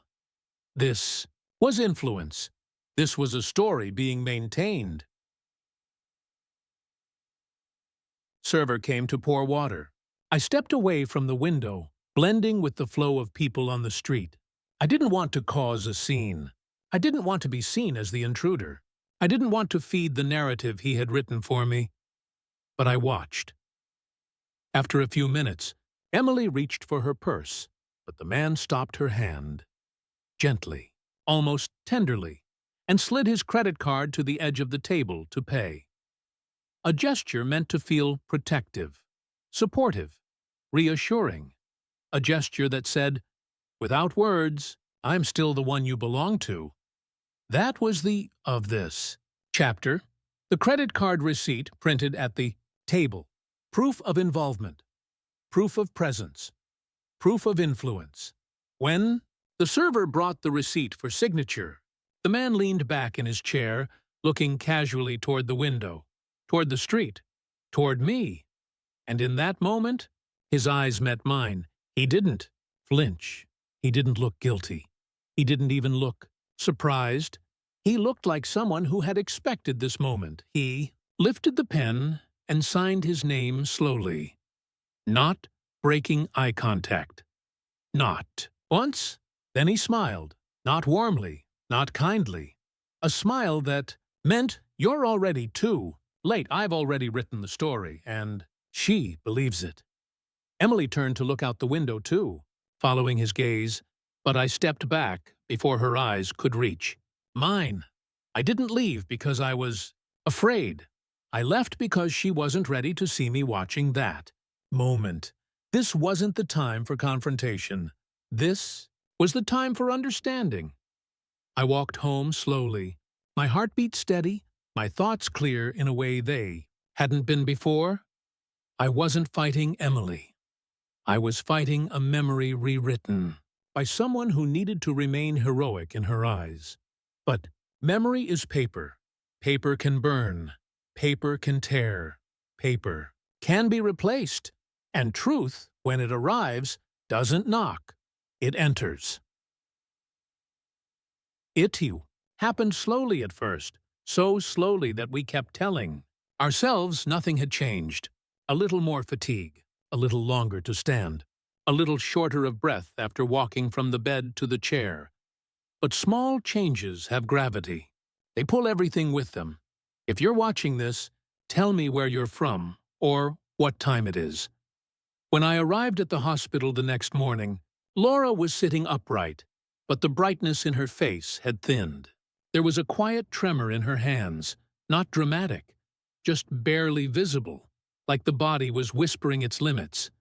This was influence. This was a story being maintained. Server came to pour water. I stepped away from the window, blending with the flow of people on the street. I didn't want to cause a scene. I didn't want to be seen as the intruder. I didn't want to feed the narrative he had written for me. But I watched. After a few minutes, Emily reached for her purse, but the man stopped her hand, gently, almost tenderly, and slid his credit card to the edge of the table to pay. A gesture meant to feel protective, supportive, reassuring. A gesture that said, without words, I'm still the one you belong to. That was the of this chapter. The credit card receipt printed at the table. Proof of involvement. Proof of presence. Proof of influence. When the server brought the receipt for signature, the man leaned back in his chair, looking casually toward the window, toward the street, toward me. And in that moment, his eyes met mine. He didn't flinch. He didn't look guilty. He didn't even look surprised. He looked like someone who had expected this moment. He lifted the pen and signed his name slowly, not breaking eye contact. Not once. Then he smiled, not warmly, not kindly. A smile that meant, "You're already too late. I've already written the story, and she believes it." Emily turned to look out the window too, following his gaze, but I stepped back before her eyes could reach mine. I didn't leave because I was afraid. I left because she wasn't ready to see me watching that moment. This wasn't the time for confrontation. This was the time for understanding. I walked home slowly, my heartbeat steady, my thoughts clear in a way they hadn't been before. I wasn't fighting Emily. I was fighting a memory rewritten by someone who needed to remain heroic in her eyes. But memory is paper. Paper can burn. Paper can tear. Paper can be replaced. And truth, when it arrives, doesn't knock. It enters. It happened slowly at first, so slowly that we kept telling ourselves nothing had changed. A little more fatigue, a little longer to stand, a little shorter of breath after walking from the bed to the chair. But small changes have gravity. They pull everything with them. If you're watching this, tell me where you're from or what time it is. When I arrived at the hospital the next morning, Laura was sitting upright, but the brightness in her face had thinned. There was a quiet tremor in her hands, not dramatic, just barely visible, like the body was whispering its limits.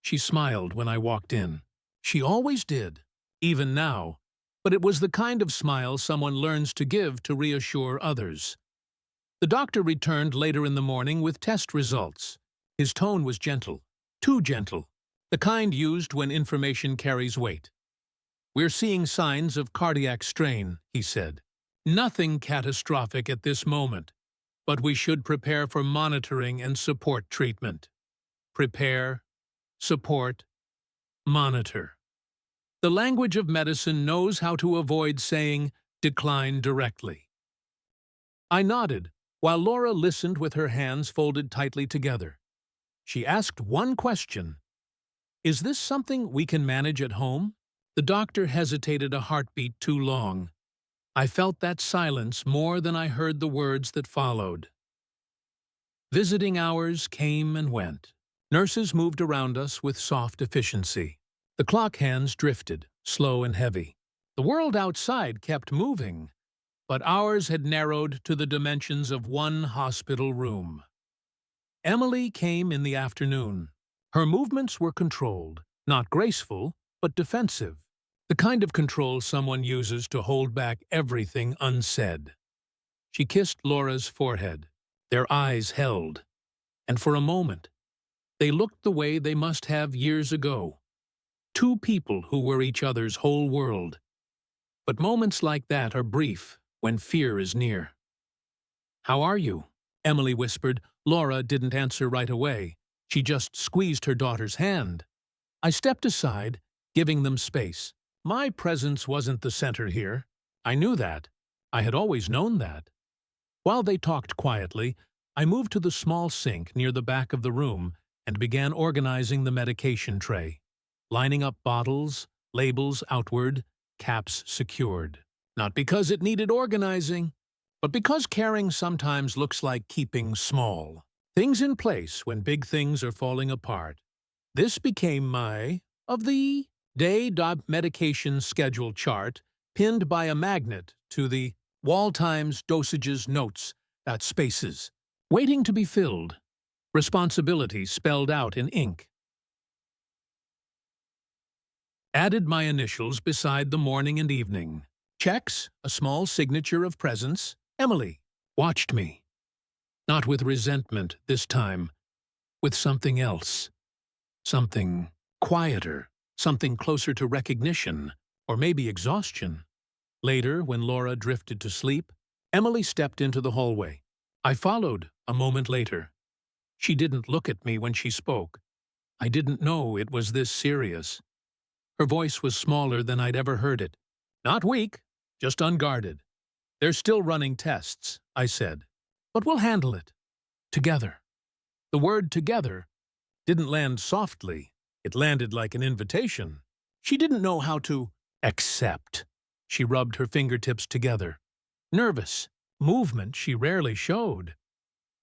She smiled when I walked in. She always did, even now, but it was the kind of smile someone learns to give to reassure others. The doctor returned later in the morning with test results. His tone was gentle, too gentle, the kind used when information carries weight. "We're seeing signs of cardiac strain," he said. "Nothing catastrophic at this moment, but we should prepare for monitoring and support treatment." Prepare, support, monitor. The language of medicine knows how to avoid saying decline directly. I nodded, while Laura listened with her hands folded tightly together. She asked one question. "Is this something we can manage at home?" The doctor hesitated a heartbeat too long. I felt that silence more than I heard the words that followed. Visiting hours came and went. Nurses moved around us with soft efficiency. The clock hands drifted, slow and heavy. The world outside kept moving, but ours had narrowed to the dimensions of one hospital room. Emily came in the afternoon. Her movements were controlled, not graceful, but defensive. The kind of control someone uses to hold back everything unsaid. She kissed Laura's forehead. Their eyes held. And for a moment, they looked the way they must have years ago. Two people who were each other's whole world. But moments like that are brief when fear is near. "How are you?" Emily whispered. Laura didn't answer right away. She just squeezed her daughter's hand. I stepped aside, giving them space. My presence wasn't the center here. I knew that. I had always known that. While they talked quietly, I moved to the small sink near the back of the room and began organizing the medication tray, lining up bottles, labels outward, caps secured. Not because it needed organizing, but because caring sometimes looks like keeping small things in place when big things are falling apart. This became my of the day medication schedule chart pinned by a magnet to the wall times dosages notes, spaces, waiting to be filled, responsibilities spelled out in ink. Added my initials beside the morning and evening. Checks, a small signature of presence. Emily watched me. Not with resentment this time, with something else. Something quieter, something closer to recognition, or maybe exhaustion. Later, when Laura drifted to sleep, Emily stepped into the hallway. I followed a moment later. She didn't look at me when she spoke. I didn't know it was this serious. Her voice was smaller than I'd ever heard it. Not weak, just unguarded. They're still running tests, I said. But we'll handle it. Together. The word together didn't land softly. It landed like an invitation. She didn't know how to accept. She rubbed her fingertips together. Nervous. Movement she rarely showed.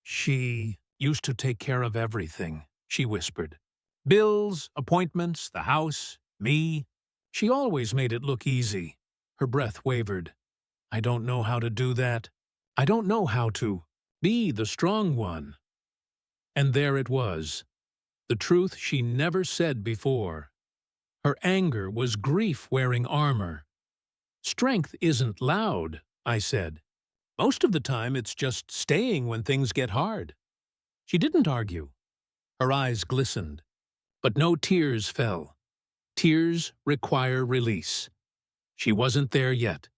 She used to take care of everything, she whispered. Bills, appointments, the house, me. She always made it look easy. Her breath wavered. I don't know how to do that. I don't know how to be the strong one. And there it was. The truth she never said before. Her anger was grief wearing armor. Strength isn't loud, I said. Most of the time it's just staying when things get hard. She didn't argue. Her eyes glistened. But no tears fell. Tears require release. She wasn't there yet.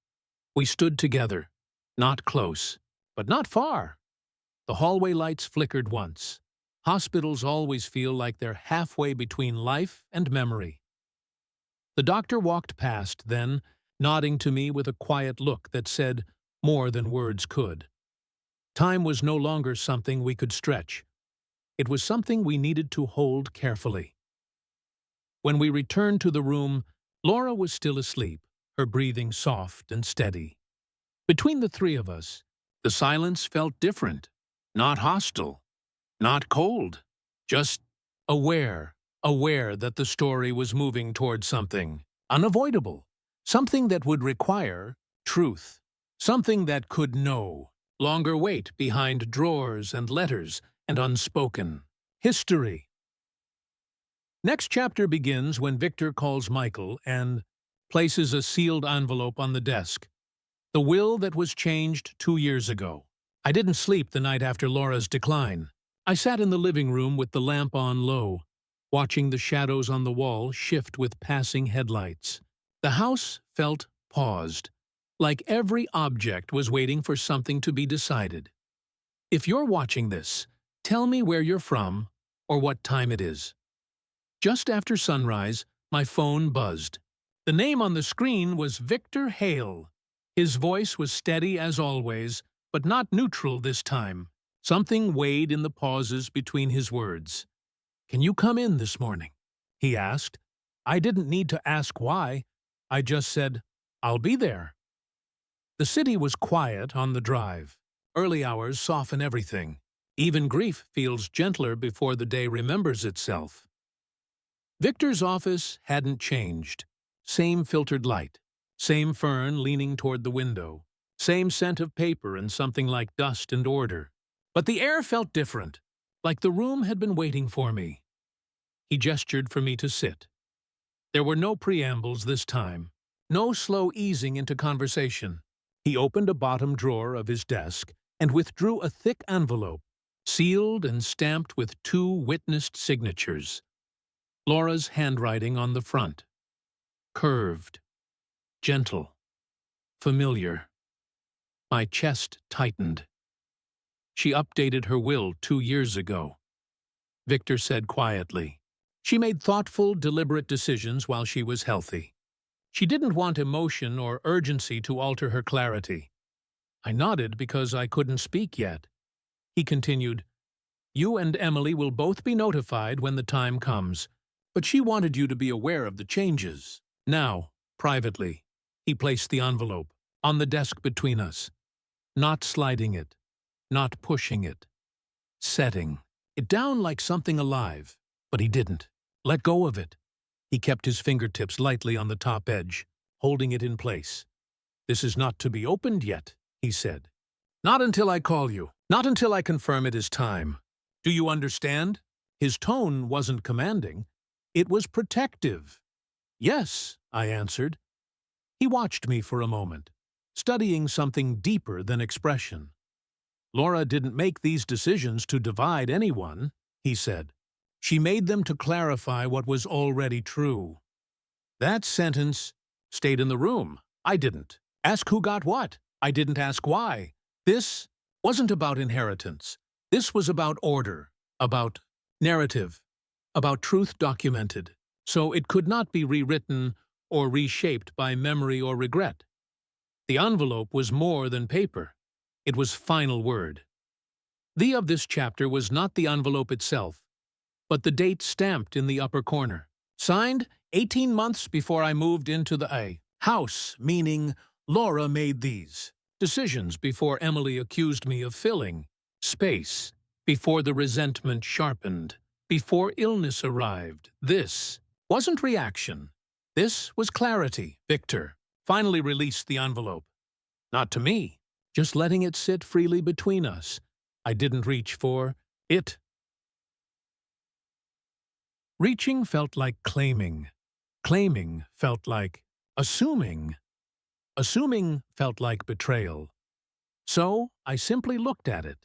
We stood together, not close, but not far. The hallway lights flickered once. Hospitals always feel like they're halfway between life and memory. The doctor walked past then, nodding to me with a quiet look that said more than words could. Time was no longer something we could stretch. It was something we needed to hold carefully. When we returned to the room, Laura was still asleep, her breathing soft and steady. Between the three of us, the silence felt different, not hostile, not cold, just aware that the story was moving toward something unavoidable, something that would require truth, something that could no longer wait behind drawers and letters and unspoken history. Next chapter begins when Victor calls Michael and places a sealed envelope on the desk. The will that was changed 2 years ago. I didn't sleep the night after Laura's decline. I sat in the living room with the lamp on low, watching the shadows on the wall shift with passing headlights. The house felt paused, like every object was waiting for something to be decided. If you're watching this, tell me where you're from or what time it is. Just after sunrise, my phone buzzed. The name on the screen was Victor Hale. His voice was steady as always, but not neutral this time. Something weighed in the pauses between his words. "Can you come in this morning?" he asked. I didn't need to ask why. I just said, "I'll be there." The city was quiet on the drive. Early hours soften everything. Even grief feels gentler before the day remembers itself. Victor's office hadn't changed. Same filtered light, same fern leaning toward the window, same scent of paper and something like dust and order. But the air felt different, like the room had been waiting for me. He gestured for me to sit. There were no preambles this time, no slow easing into conversation. He opened a bottom drawer of his desk and withdrew a thick envelope, sealed and stamped with 2 witnessed signatures. Laura's handwriting on the front. Curved, gentle, familiar. My chest tightened. She updated her will 2 years ago. Victor said quietly. She made thoughtful, deliberate decisions while she was healthy. She didn't want emotion or urgency to alter her clarity. I nodded because I couldn't speak yet. He continued, "You and Emily will both be notified when the time comes, but she wanted you to be aware of the changes." Now, privately, he placed the envelope on the desk between us, not sliding it, not pushing it, setting it down like something alive. But he didn't let go of it. He kept his fingertips lightly on the top edge, holding it in place. "This is not to be opened yet," he said. "Not until I call you. Not until I confirm it is time. Do you understand?" His tone wasn't commanding. It was protective. "Yes," I answered. He watched me for a moment, studying something deeper than expression. "Laura didn't make these decisions to divide anyone," he said. She made them to clarify what was already true. That sentence stayed in the room. I didn't. Ask who got what. I didn't ask why. This wasn't about inheritance. This was about order, about narrative, about truth documented, so it could not be rewritten or reshaped by memory or regret. The envelope was more than paper. It was final word. The of this chapter was not the envelope itself, but the date stamped in the upper corner. Signed 18 months before I moved into the house, meaning Laura made these decisions before Emily accused me of filling space, before the resentment sharpened, before illness arrived. This wasn't reaction. This was clarity. Victor finally released the envelope. Not to me, just letting it sit freely between us. I didn't reach for it. Reaching felt like claiming. Claiming felt like assuming. Assuming felt like betrayal. So I simply looked at it.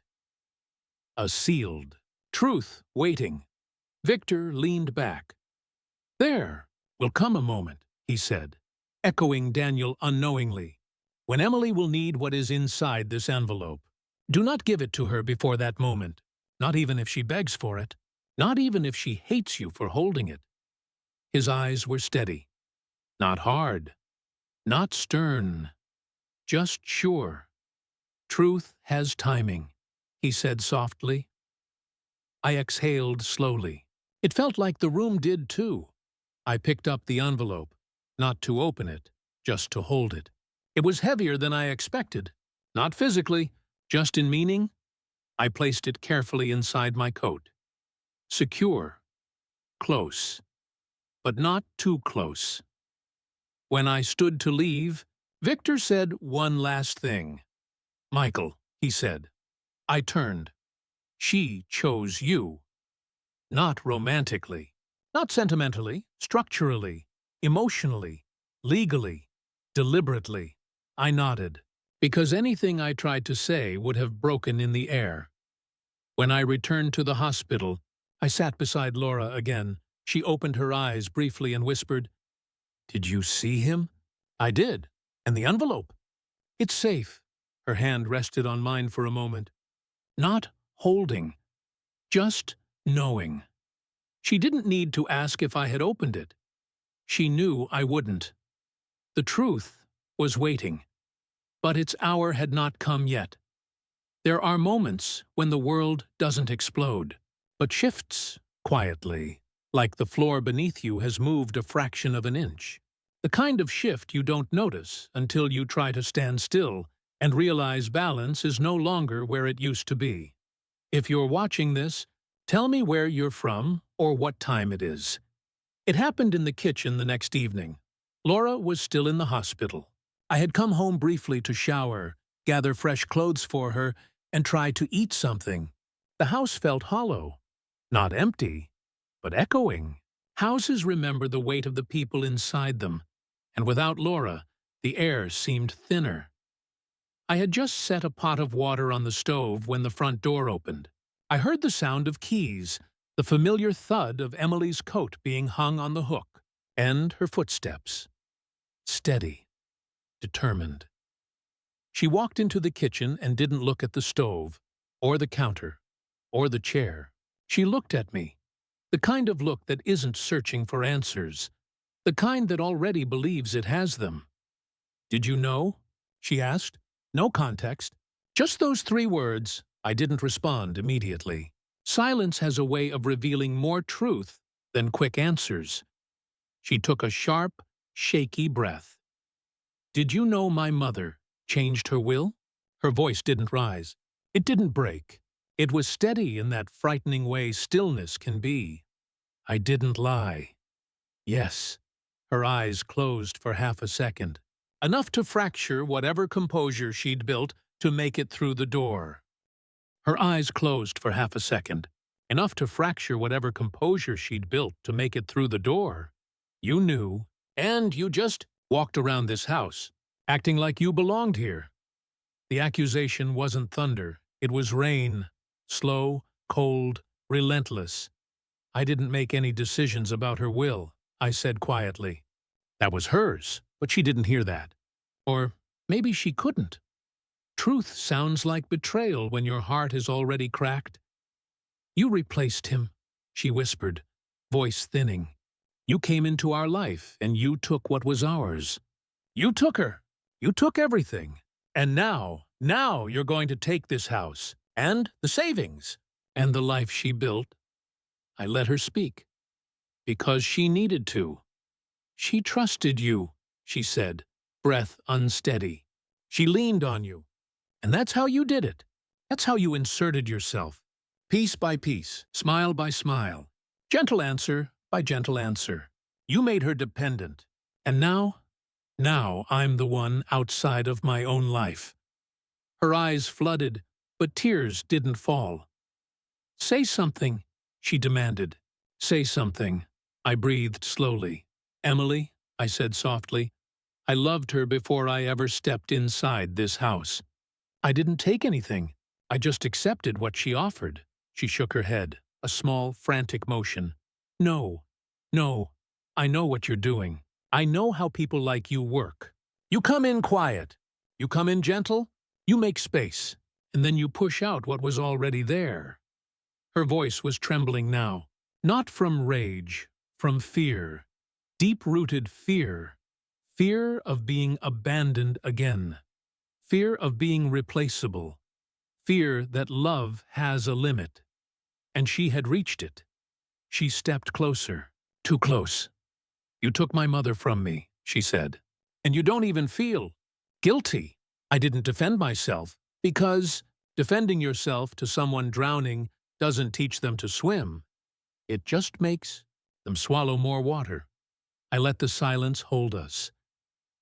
A sealed truth waiting. Victor leaned back. There will come a moment, he said, echoing Daniel unknowingly, when Emily will need what is inside this envelope. Do not give it to her before that moment, not even if she begs for it, not even if she hates you for holding it. His eyes were steady, not hard, not stern, just sure. Truth has timing, he said softly. I exhaled slowly. It felt like the room did too. I picked up the envelope, not to open it, just to hold it. It was heavier than I expected, not physically, just in meaning. I placed it carefully inside my coat. Secure, close, but not too close. When I stood to leave, Victor said one last thing. Michael, he said. I turned. She chose you. Not romantically, not sentimentally, structurally, emotionally, legally, deliberately. I nodded, because anything I tried to say would have broken in the air. When I returned to the hospital, I sat beside Laura again. She opened her eyes briefly and whispered, Did you see him? I did. And the envelope? It's safe. Her hand rested on mine for a moment. Not holding, just knowing. She didn't need to ask if I had opened it. She knew I wouldn't. The truth was waiting, but its hour had not come yet. There are moments when the world doesn't explode, but shifts quietly, like the floor beneath you has moved a fraction of an inch. The kind of shift you don't notice until you try to stand still and realize balance is no longer where it used to be. If you're watching this, tell me where you're from or what time it is. It happened in the kitchen the next evening. Laura was still in the hospital. I had come home briefly to shower, gather fresh clothes for her, and try to eat something. The house felt hollow. Not empty, but echoing. Houses remember the weight of the people inside them, and without Laura, the air seemed thinner. I had just set a pot of water on the stove when the front door opened. I heard the sound of keys, the familiar thud of Emily's coat being hung on the hook, and her footsteps. Steady, determined. She walked into the kitchen and didn't look at the stove, or the counter, or the chair. She looked at me, the kind of look that isn't searching for answers, the kind that already believes it has them. Did you know? She asked. No context. Just those 3 words. I didn't respond immediately. Silence has a way of revealing more truth than quick answers. She took a sharp, shaky breath. Did you know my mother changed her will? Her voice didn't rise. It didn't break. It was steady in that frightening way stillness can be. I didn't lie. Yes. Her eyes closed for half a second, enough to fracture whatever composure she'd built to make it through the door. Her eyes closed for half a second, enough to fracture whatever composure she'd built to make it through the door. You knew, and you just walked around this house, acting like you belonged here. The accusation wasn't thunder, it was rain, slow, cold, relentless. I didn't make any decisions about her will, I said quietly. That was hers, but she didn't hear that. Or maybe she couldn't. Truth sounds like betrayal when your heart is already cracked. You replaced him, she whispered, voice thinning. You came into our life, and you took what was ours. You took her. You took everything. And now you're going to take this house, and the savings, and the life she built. I let her speak, because she needed to. She trusted you, she said, breath unsteady. She leaned on you. And that's how you did it. That's how you inserted yourself. Piece by piece, smile by smile, gentle answer by gentle answer. You made her dependent. And now I'm the one outside of my own life. Her eyes flooded, but tears didn't fall. Say something, she demanded. Say something. I breathed slowly. Emily, I said softly, I loved her before I ever stepped inside this house. I didn't take anything. I just accepted what she offered. She shook her head, a small, frantic motion. No, I know what you're doing. I know how people like you work. You come in quiet. You come in gentle. You make space. And then you push out what was already there. Her voice was trembling now. Not from rage, from fear. Deep-rooted fear. Fear of being abandoned again. Fear of being replaceable. Fear that love has a limit. And she had reached it. She stepped closer. Too close. You took my mother from me, she said. And you don't even feel guilty. I didn't defend myself, because defending yourself to someone drowning doesn't teach them to swim. It just makes them swallow more water. I let the silence hold us.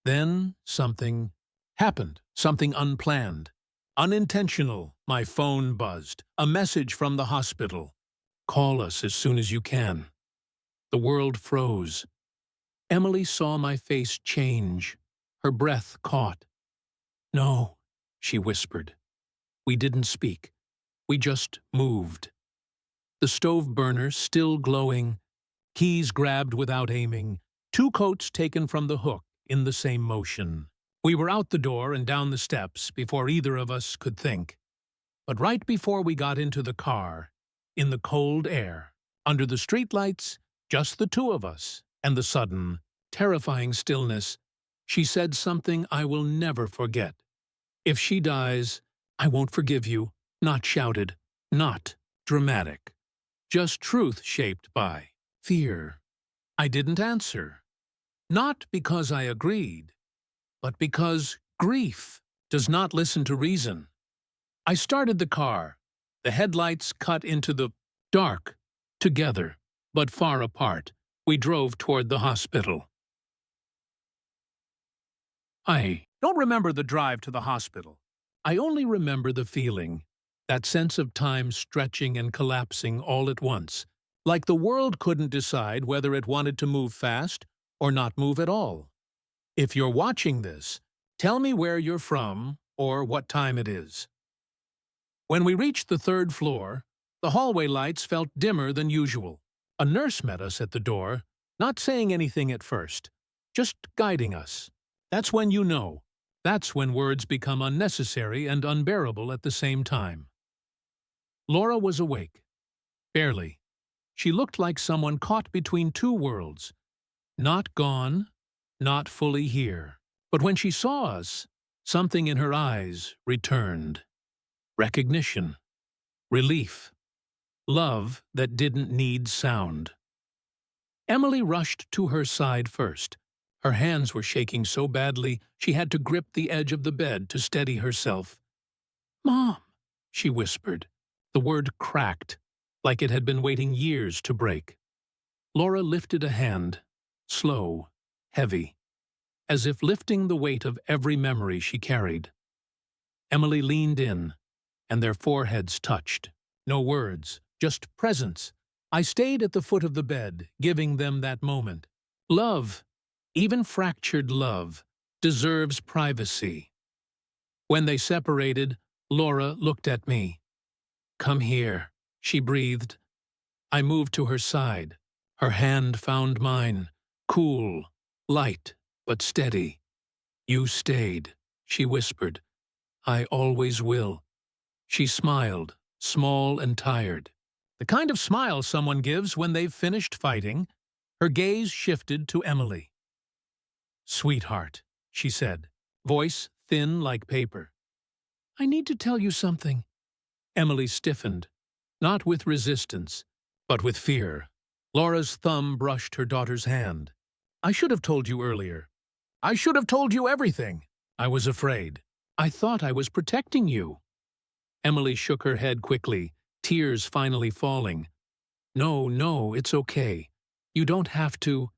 Then something happened, something unplanned, unintentional. My phone buzzed. A message from the hospital. Call us as soon as you can. The world froze. Emily saw my face change. Her breath caught. No, she whispered. We didn't speak. We just moved. The stove burner still glowing, keys grabbed without aiming, 2 coats taken from the hook in the same motion. We were out the door and down the steps before either of us could think. But right before we got into the car, in the cold air, under the streetlights, just the 2 of us, and the sudden, terrifying stillness, she said something I will never forget. If she dies, I won't forgive you. Not shouted, not dramatic. Just truth shaped by fear. I didn't answer. Not because I agreed, but because grief does not listen to reason. I started the car. The headlights cut into the dark. Together, but far apart, we drove toward the hospital. I don't remember the drive to the hospital. I only remember the feeling, that sense of time stretching and collapsing all at once, like the world couldn't decide whether it wanted to move fast or not move at all. If you're watching this, tell me where you're from or what time it is. When we reached the 3rd floor, the hallway lights felt dimmer than usual. A nurse met us at the door, not saying anything at first, just guiding us. That's when you know. That's when words become unnecessary and unbearable at the same time. Laura was awake. Barely. She looked like someone caught between 2 worlds. Not gone, not fully here. But when she saw us, something in her eyes returned. Recognition. Relief. Love that didn't need sound. Emily rushed to her side first. Her hands were shaking so badly she had to grip the edge of the bed to steady herself. "Mom," she whispered. The word cracked, like it had been waiting years to break. Laura lifted a hand, slow, heavy, as if lifting the weight of every memory she carried. Emily leaned in, and their foreheads touched. No words, just presence. I stayed at the foot of the bed, giving them that moment. Love, even fractured love, deserves privacy. When they separated, Laura looked at me. "Come here," she breathed. I moved to her side. Her hand found mine, cool, light, but steady. You stayed, she whispered. I always will. She smiled, small and tired. The kind of smile someone gives when they've finished fighting. Her gaze shifted to Emily. Sweetheart, she said, voice thin like paper. I need to tell you something. Emily stiffened, not with resistance, but with fear. Laura's thumb brushed her daughter's hand. I should have told you earlier. I should have told you everything. I was afraid. I thought I was protecting you. Emily shook her head quickly, tears finally falling. No, no, it's okay. You don't have to.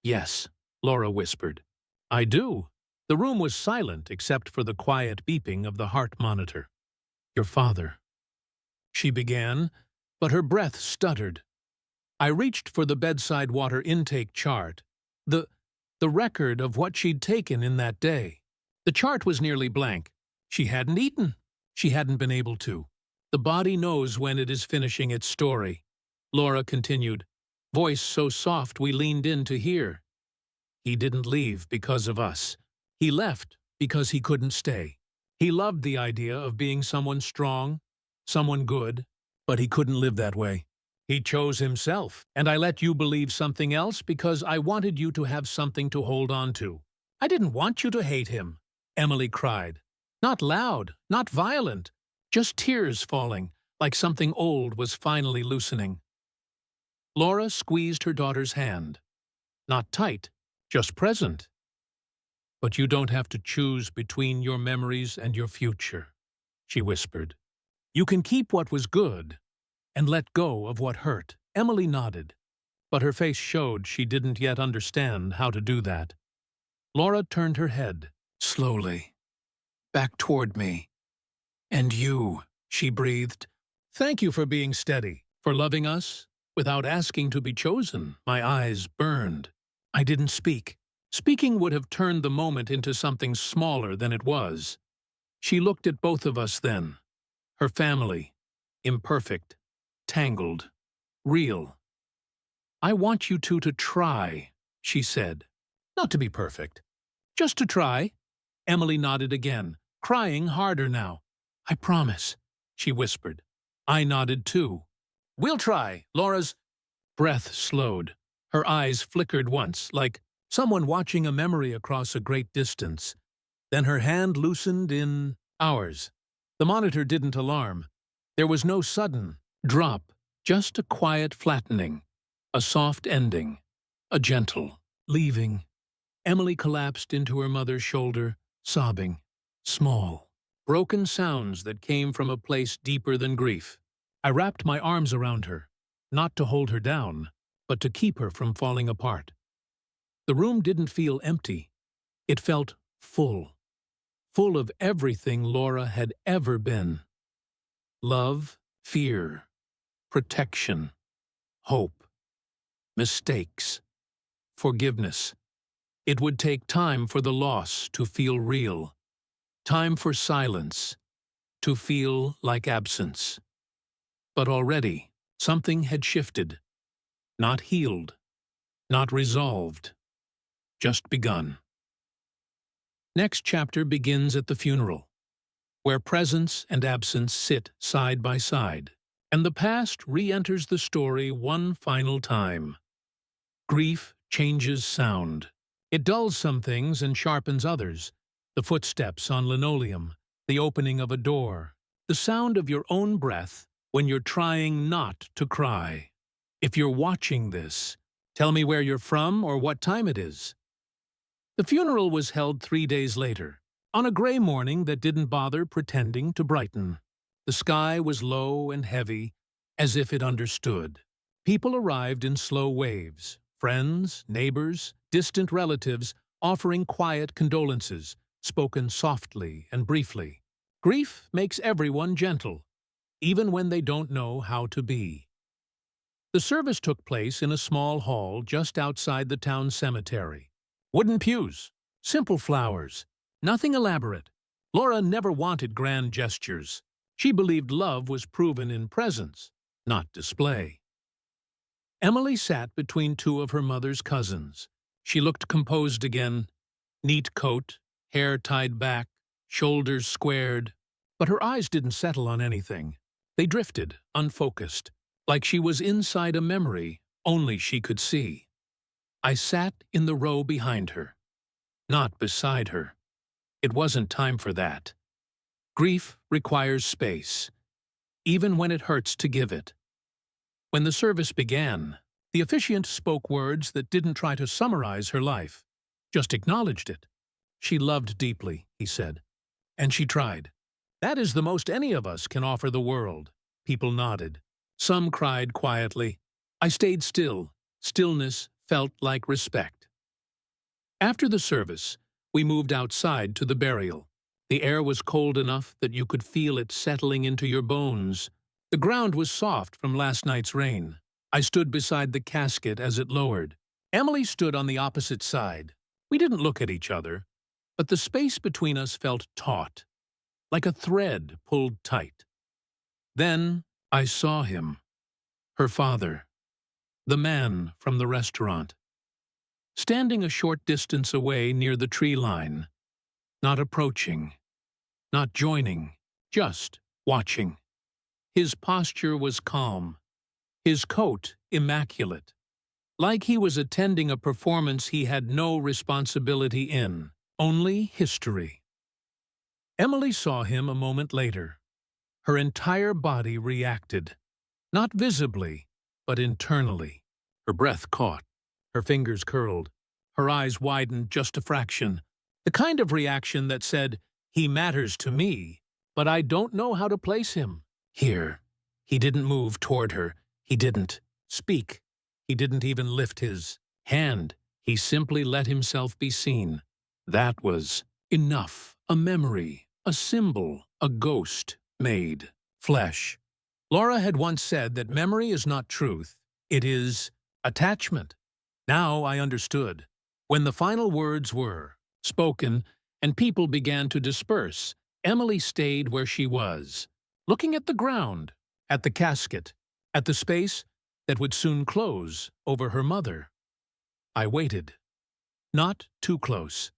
Yes, Laura whispered. I do. The room was silent except for the quiet beeping of the heart monitor. Your father. She began, but her breath stuttered. I reached for the bedside water intake chart, the record of what she'd taken in that day. The chart was nearly blank. She hadn't eaten. She hadn't been able to. The body knows when it is finishing its story. Laura continued, voice so soft we leaned in to hear. He didn't leave because of us. He left because he couldn't stay. He loved the idea of being someone strong, someone good, but he couldn't live that way. He chose himself, and I let you believe something else because I wanted you to have something to hold on to. I didn't want you to hate him, Emily cried. Not loud, not violent, just tears falling, like something old was finally loosening. Laura squeezed her daughter's hand. Not tight, just present. But you don't have to choose between your memories and your future, she whispered. You can keep what was good and let go of what hurt. Emily nodded, but her face showed she didn't yet understand how to do that. Laura turned her head, slowly, back toward me. And you, she breathed. Thank you for being steady, for loving us, without asking to be chosen. My eyes burned. I didn't speak. Speaking would have turned the moment into something smaller than it was. She looked at both of us then. Her family, imperfect, tangled, real. I want you two to try, she said. Not to be perfect. Just to try. Emily nodded again, crying harder now. I promise, she whispered. I nodded too. We'll try, Laura's breath slowed. Her eyes flickered once, like someone watching a memory across a great distance. Then her hand loosened in ours. The monitor didn't alarm. There was no sudden drop, just a quiet flattening, a soft ending, a gentle leaving. Emily collapsed into her mother's shoulder, sobbing. Small, broken sounds that came from a place deeper than grief. I wrapped my arms around her, not to hold her down, but to keep her from falling apart. The room didn't feel empty. It felt full. Full of everything Laura had ever been. Love, fear, protection, hope, mistakes, forgiveness. It would take time for the loss to feel real. Time for silence, to feel like absence. But already, something had shifted. Not healed, not resolved, just begun. Next chapter begins at the funeral, where presence and absence sit side by side, and the past re-enters the story one final time. Grief changes sound. It dulls some things and sharpens others. The footsteps on linoleum, the opening of a door, the sound of your own breath when you're trying not to cry. If you're watching this, tell me where you're from or what time it is. The funeral was held 3 days later, on a gray morning that didn't bother pretending to brighten. The sky was low and heavy, as if it understood. People arrived in slow waves, friends, neighbors, distant relatives, offering quiet condolences, spoken softly and briefly. Grief makes everyone gentle, even when they don't know how to be. The service took place in a small hall just outside the town cemetery. Wooden pews, simple flowers, nothing elaborate. Laura never wanted grand gestures. She believed love was proven in presence, not display. Emily sat between two of her mother's cousins. She looked composed again, neat coat, hair tied back, shoulders squared, but her eyes didn't settle on anything. They drifted, unfocused, like she was inside a memory only she could see. I sat in the row behind her, not beside her. It wasn't time for that. Grief requires space, even when it hurts to give it. When the service began, the officiant spoke words that didn't try to summarize her life, just acknowledged it. She loved deeply, he said, and she tried. That is the most any of us can offer the world. People nodded. Some cried quietly. I stayed still. Stillness felt like respect. After the service, we moved outside to the burial. The air was cold enough that you could feel it settling into your bones. The ground was soft from last night's rain. I stood beside the casket as it lowered. Emily stood on the opposite side. We didn't look at each other, but the space between us felt taut, like a thread pulled tight. Then I saw him, her father, the man from the restaurant, standing a short distance away near the tree line, not approaching, not joining, just watching. His posture was calm, his coat immaculate, like he was attending a performance he had no responsibility in, only history. Emily saw him a moment later. Her entire body reacted, not visibly, but internally. Her breath caught, her fingers curled, her eyes widened just a fraction, the kind of reaction that said, he matters to me, but I don't know how to place him here. He didn't move toward her. He didn't speak. He didn't even lift his hand. He simply let himself be seen. That was enough. A memory, a symbol, a ghost made flesh. Laura had once said that memory is not truth. It is attachment. Now I understood. When the final words were spoken and people began to disperse, Emily stayed where she was, looking at the ground, at the casket, at the space that would soon close over her mother. I waited. Not too close.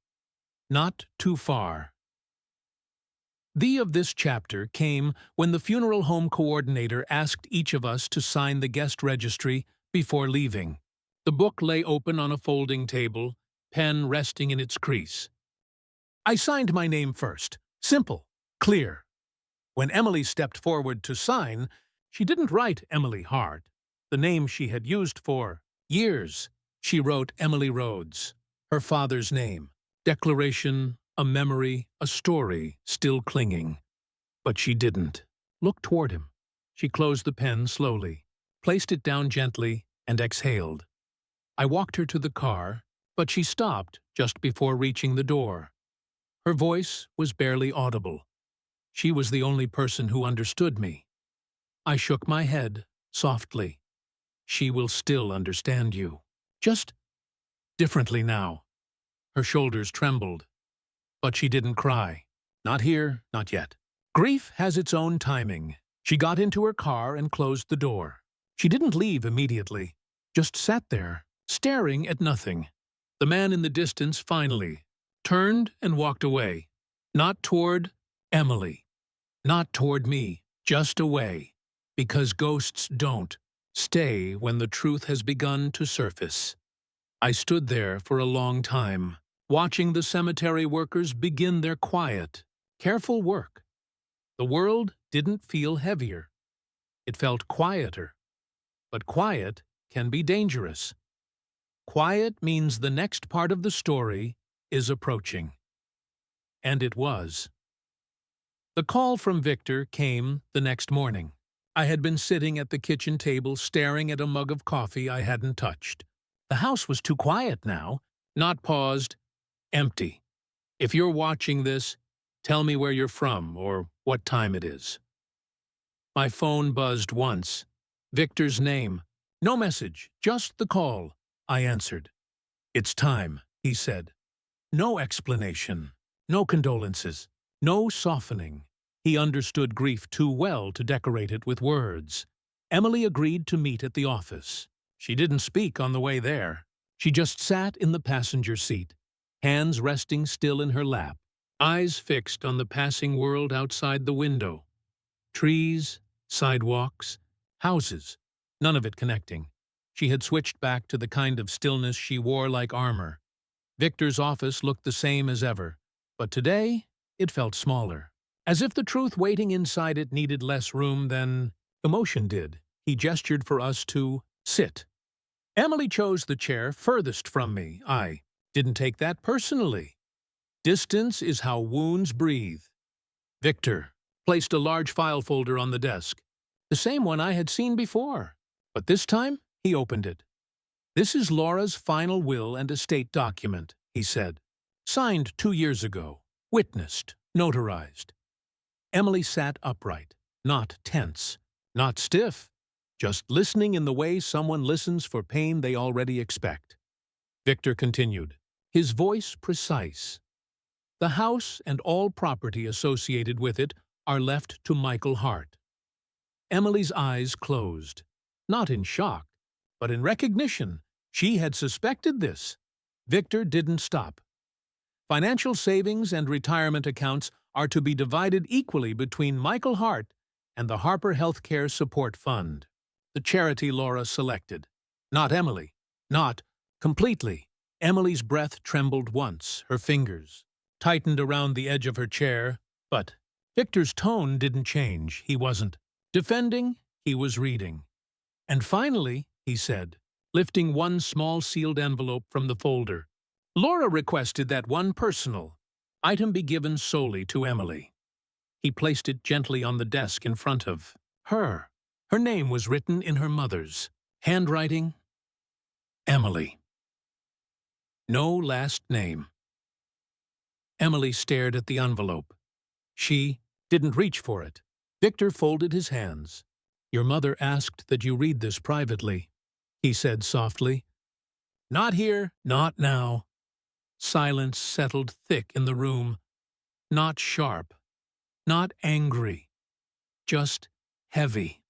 Not too far. The of this chapter came when the funeral home coordinator asked each of us to sign the guest registry before leaving. The book lay open on a folding table, pen resting in its crease. I signed my name first. Simple, clear. When Emily stepped forward to sign, she didn't write Emily Hart, the name she had used for years. She wrote Emily Rhodes, her father's name, declaration, a memory, a story still clinging. But she didn't look toward him. She closed the pen slowly, placed it down gently, and exhaled. I walked her to the car, but she stopped just before reaching the door. Her voice was barely audible. She was the only person who understood me. I shook my head, softly. She will still understand you. Just differently now. Her shoulders trembled. But she didn't cry. Not here, not yet. Grief has its own timing. She got into her car and closed the door. She didn't leave immediately, just sat there, staring at nothing. The man in the distance finally turned and walked away. Not toward Emily. Not toward me, just away. Because ghosts don't stay when the truth has begun to surface. I stood there for a long time, watching the cemetery workers begin their quiet, careful work. The world didn't feel heavier. It felt quieter. But quiet can be dangerous. Quiet means the next part of the story is approaching. And it was. The call from Victor came the next morning. I had been sitting at the kitchen table staring at a mug of coffee I hadn't touched. The house was too quiet now, not paused, empty. If you're watching this, tell me where you're from or what time it is. My phone buzzed once. Victor's name. No message, just the call. I answered. It's time, he said. No explanation, no condolences, no softening. He understood grief too well to decorate it with words. Emily agreed to meet at the office. She didn't speak on the way there. She just sat in the passenger seat, hands resting still in her lap, eyes fixed on the passing world outside the window. Trees, sidewalks, houses, none of it connecting. She had switched back to the kind of stillness she wore like armor. Victor's office looked the same as ever, but today it felt smaller, as if the truth waiting inside it needed less room than emotion did. He gestured for us to sit. Emily chose the chair furthest from me. I didn't take that personally. Distance is how wounds breathe. Victor placed a large file folder on the desk, the same one I had seen before, but this time he opened it. "This is Laura's final will and estate document," he said. "Signed 2 years ago. Witnessed. Notarized." Emily sat upright, not tense, not stiff, just listening in the way someone listens for pain they already expect. Victor continued, his voice precise. "The house and all property associated with it are left to Michael Hart." Emily's eyes closed, not in shock, but in recognition. She had suspected this. Victor didn't stop. "Financial savings and retirement accounts are to be divided equally between Michael Hart and the Harper Healthcare Support Fund, the charity Laura selected. Not Emily. Not completely." Emily's breath trembled once, her fingers tightened around the edge of her chair, but Victor's tone didn't change. He wasn't defending, he was reading. "And finally," he said, lifting one small sealed envelope from the folder, "Laura requested that one personal item be given solely to Emily." He placed it gently on the desk in front of her. Her name was written in her mother's handwriting. Emily. No last name. Emily stared at the envelope. She didn't reach for it. Victor folded his hands. "Your mother asked that you read this privately," he said softly. "Not here, not now." Silence settled thick in the room. Not sharp, not angry, just heavy.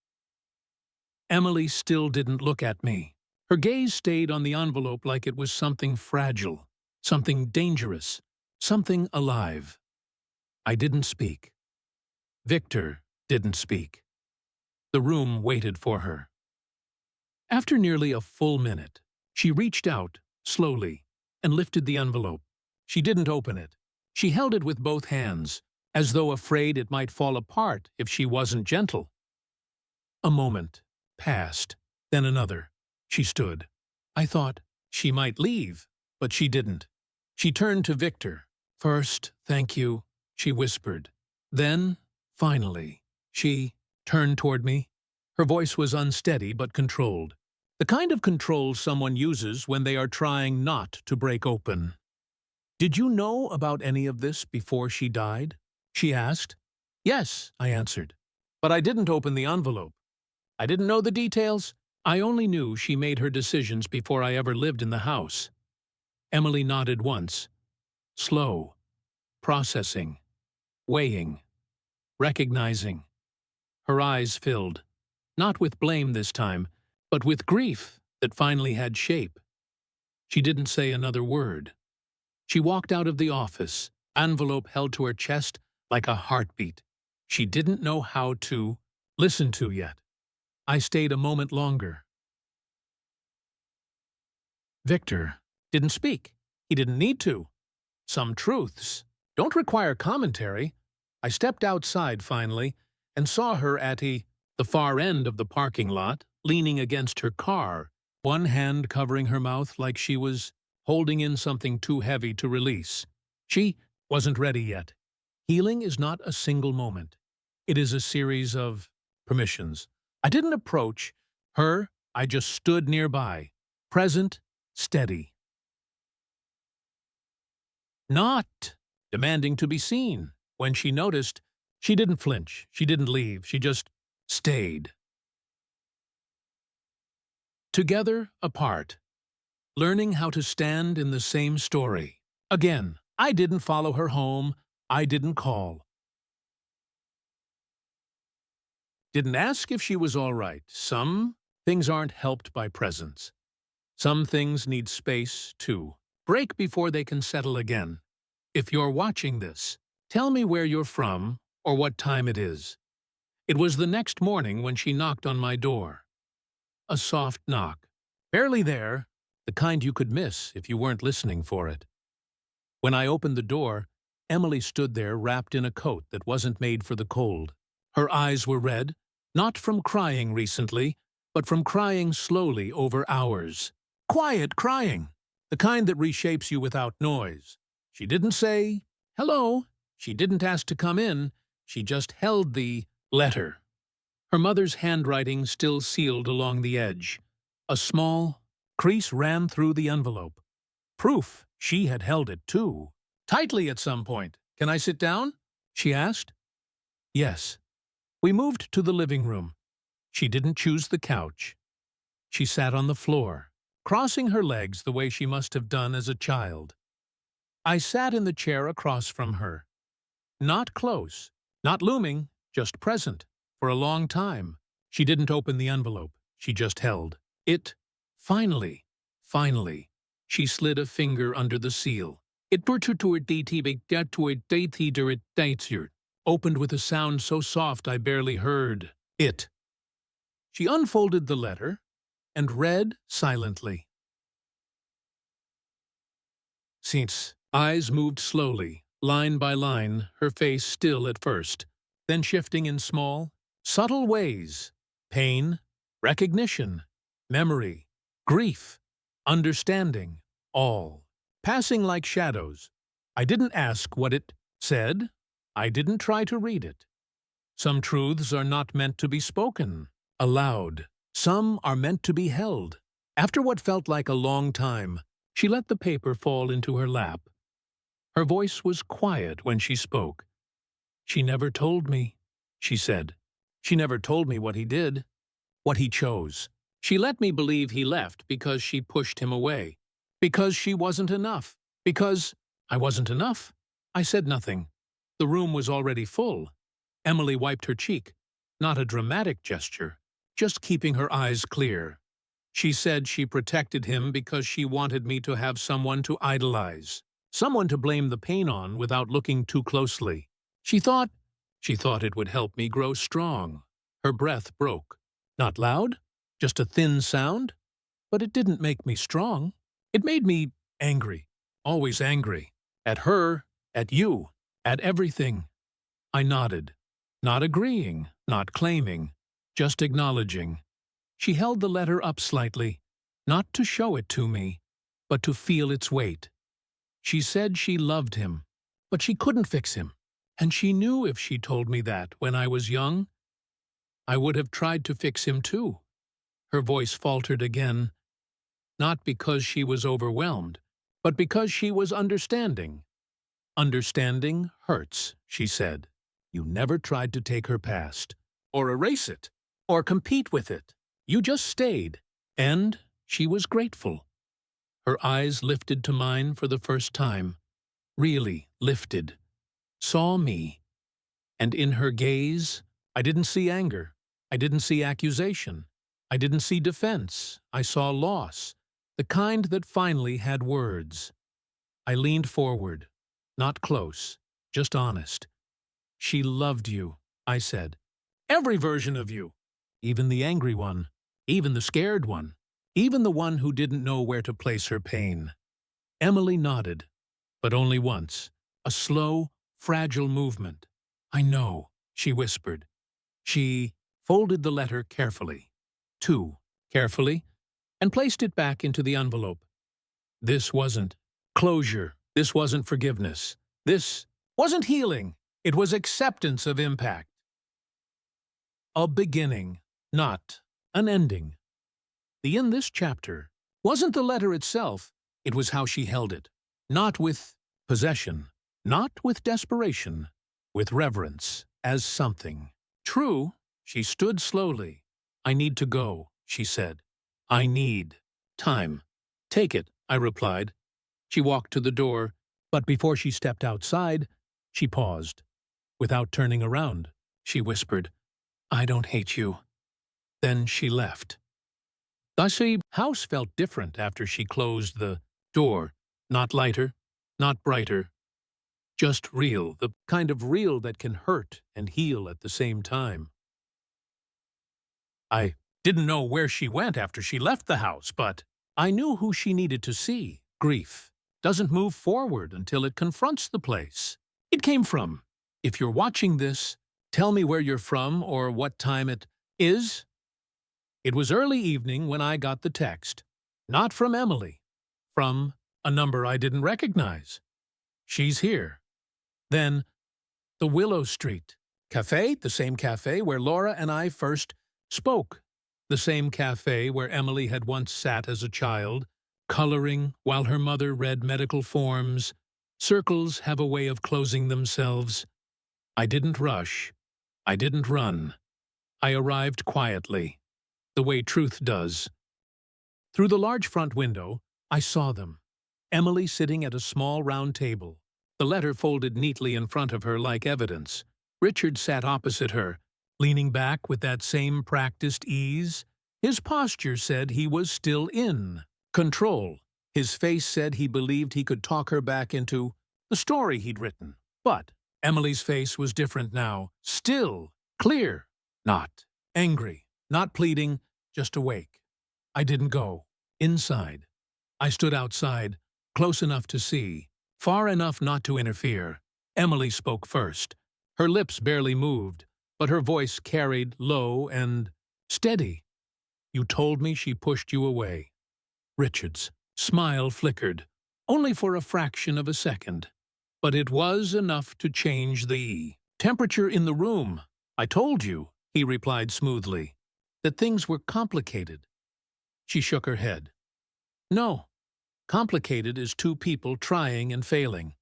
Emily still didn't look at me. Her gaze stayed on the envelope like it was something fragile, something dangerous, something alive. I didn't speak. Victor didn't speak. The room waited for her. After nearly a full minute, she reached out, slowly, and lifted the envelope. She didn't open it. She held it with both hands, as though afraid it might fall apart if she wasn't gentle. A moment passed, then another. She stood. I thought she might leave, but she didn't. She turned to Victor. "First, thank you," she whispered. Then, finally, she turned toward me. Her voice was unsteady but controlled. The kind of control someone uses when they are trying not to break open. "Did you know about any of this before she died?" she asked. "Yes," I answered. "But I didn't open the envelope. I didn't know the details. I only knew she made her decisions before I ever lived in the house." Emily nodded once. Slow. Processing. Weighing. Recognizing. Her eyes filled. Not with blame this time, but with grief that finally had shape. She didn't say another word. She walked out of the office, envelope held to her chest like a heartbeat. She didn't know how to listen to yet. I stayed a moment longer. Victor didn't speak. He didn't need to. Some truths don't require commentary. I stepped outside finally and saw her at the far end of the parking lot, leaning against her car, one hand covering her mouth like she was holding in something too heavy to release. She wasn't ready yet. Healing is not a single moment. It is a series of permissions. I didn't approach her. I just stood nearby, present, steady. Not demanding to be seen. When she noticed, she didn't flinch. She didn't leave. She just stayed. Together, apart. Learning how to stand in the same story. Again, I didn't follow her home. I didn't call. Didn't ask if she was all right. Some Things aren't helped by presents. Some things need space, too. Break before they can settle again. If you're watching this, tell me where you're from or what time it is. It was the next morning when she knocked on my door. A soft knock. Barely there, the kind you could miss if you weren't listening for it. When I opened the door, Emily stood there wrapped in a coat that wasn't made for the cold. Her eyes were red, not from crying recently, but from crying slowly over hours. Quiet crying, the kind that reshapes you without noise. She didn't say, "Hello." She didn't ask to come in. She just held the letter. Her mother's handwriting still sealed along the edge. A small crease ran through the envelope. Proof she had held it, too. Tightly at some point. "Can I sit down?" she asked. Yes. We moved to the living room. She didn't choose the couch. She sat on the floor, crossing her legs the way she must have done as a child. I sat in the chair across from her. Not close, not looming, just present, for a long time. She didn't open the envelope. She just held it. Finally, she slid a finger under the seal. It opened with a sound so soft I barely heard it. She unfolded the letter and read silently. Since eyes moved slowly, line by line, her face still at first, then shifting in small, subtle ways. Pain, recognition, memory, grief, understanding, all. Passing like shadows. I didn't ask what it said. I didn't try to read it. Some truths are not meant to be spoken aloud. Some are meant to be held. After what felt like a long time, she let the paper fall into her lap. Her voice was quiet when she spoke. "She never told me," she said. "She never told me what he did, what he chose. She let me believe he left because she pushed him away, because she wasn't enough, because I wasn't enough." I said nothing. The room was already full. Emily wiped her cheek. Not a dramatic gesture, just keeping her eyes clear. She said she protected him because she wanted me to have someone to idolize, someone to blame the pain on without looking too closely. She thought it would help me grow strong. Her breath broke. Not loud, just a thin sound, but it didn't make me strong. It made me angry, always angry. At her, at you, at everything. I nodded, not agreeing, not claiming, just acknowledging. She held the letter up slightly, not to show it to me, but to feel its weight. She said she loved him, but she couldn't fix him. And she knew if she told me that when I was young, I would have tried to fix him too. Her voice faltered again, not because she was overwhelmed, but because she was understanding. "Understanding hurts," she said. "You never tried to take her past, or erase it, or compete with it. You just stayed." And she was grateful. Her eyes lifted to mine for the first time. Really lifted. Saw me. And in her gaze, I didn't see anger. I didn't see accusation. I didn't see defense. I saw loss, the kind that finally had words. I leaned forward, not close, just honest. "She loved you," I said. "Every version of you. Even the angry one, even the scared one, even the one who didn't know where to place her pain." Emily nodded, but only once, a slow, fragile movement. "I know," she whispered. She folded the letter carefully, too carefully, and placed it back into the envelope. This wasn't closure. This wasn't forgiveness. This wasn't healing. It was acceptance of impact. A beginning, not an ending. The in this chapter wasn't the letter itself, it was how she held it. Not with possession, not with desperation, with reverence as something. True, she stood slowly. "I need to go," she said. "I need time." "Take it," I replied. She walked to the door, but before she stepped outside, she paused. Without turning around, she whispered, "I don't hate you." Then she left. The house felt different after she closed the door. Not lighter, not brighter, just real, the kind of real that can hurt and heal at the same time. I didn't know where she went after she left the house, but I knew who she needed to see. Grief doesn't move forward until it confronts the place it came from. If you're watching this, tell me where you're from or what time it is. It was early evening when I got the text. Not from Emily. From a number I didn't recognize. She's here. Then, the Willow Street Cafe, the same cafe where Laura and I first spoke. The same cafe where Emily had once sat as a child, coloring while her mother read medical forms. Circles have a way of closing themselves. I didn't rush. I didn't run. I arrived quietly, the way truth does. Through the large front window, I saw them. Emily sitting at a small round table, the letter folded neatly in front of her like evidence. Richard sat opposite her, leaning back with that same practiced ease. His posture said he was still in control. His face said he believed he could talk her back into the story he'd written. But Emily's face was different now, still, clear, not angry, not pleading, just awake. I didn't go. Inside. I stood outside, close enough to see, far enough not to interfere. Emily spoke first. Her lips barely moved, but her voice carried low and steady. You told me she pushed you away. Richard's smile flickered, only for a fraction of a second. But it was enough to change the temperature in the room. I told you, he replied smoothly, that things were complicated. She shook her head. No. Complicated is two people trying and failing.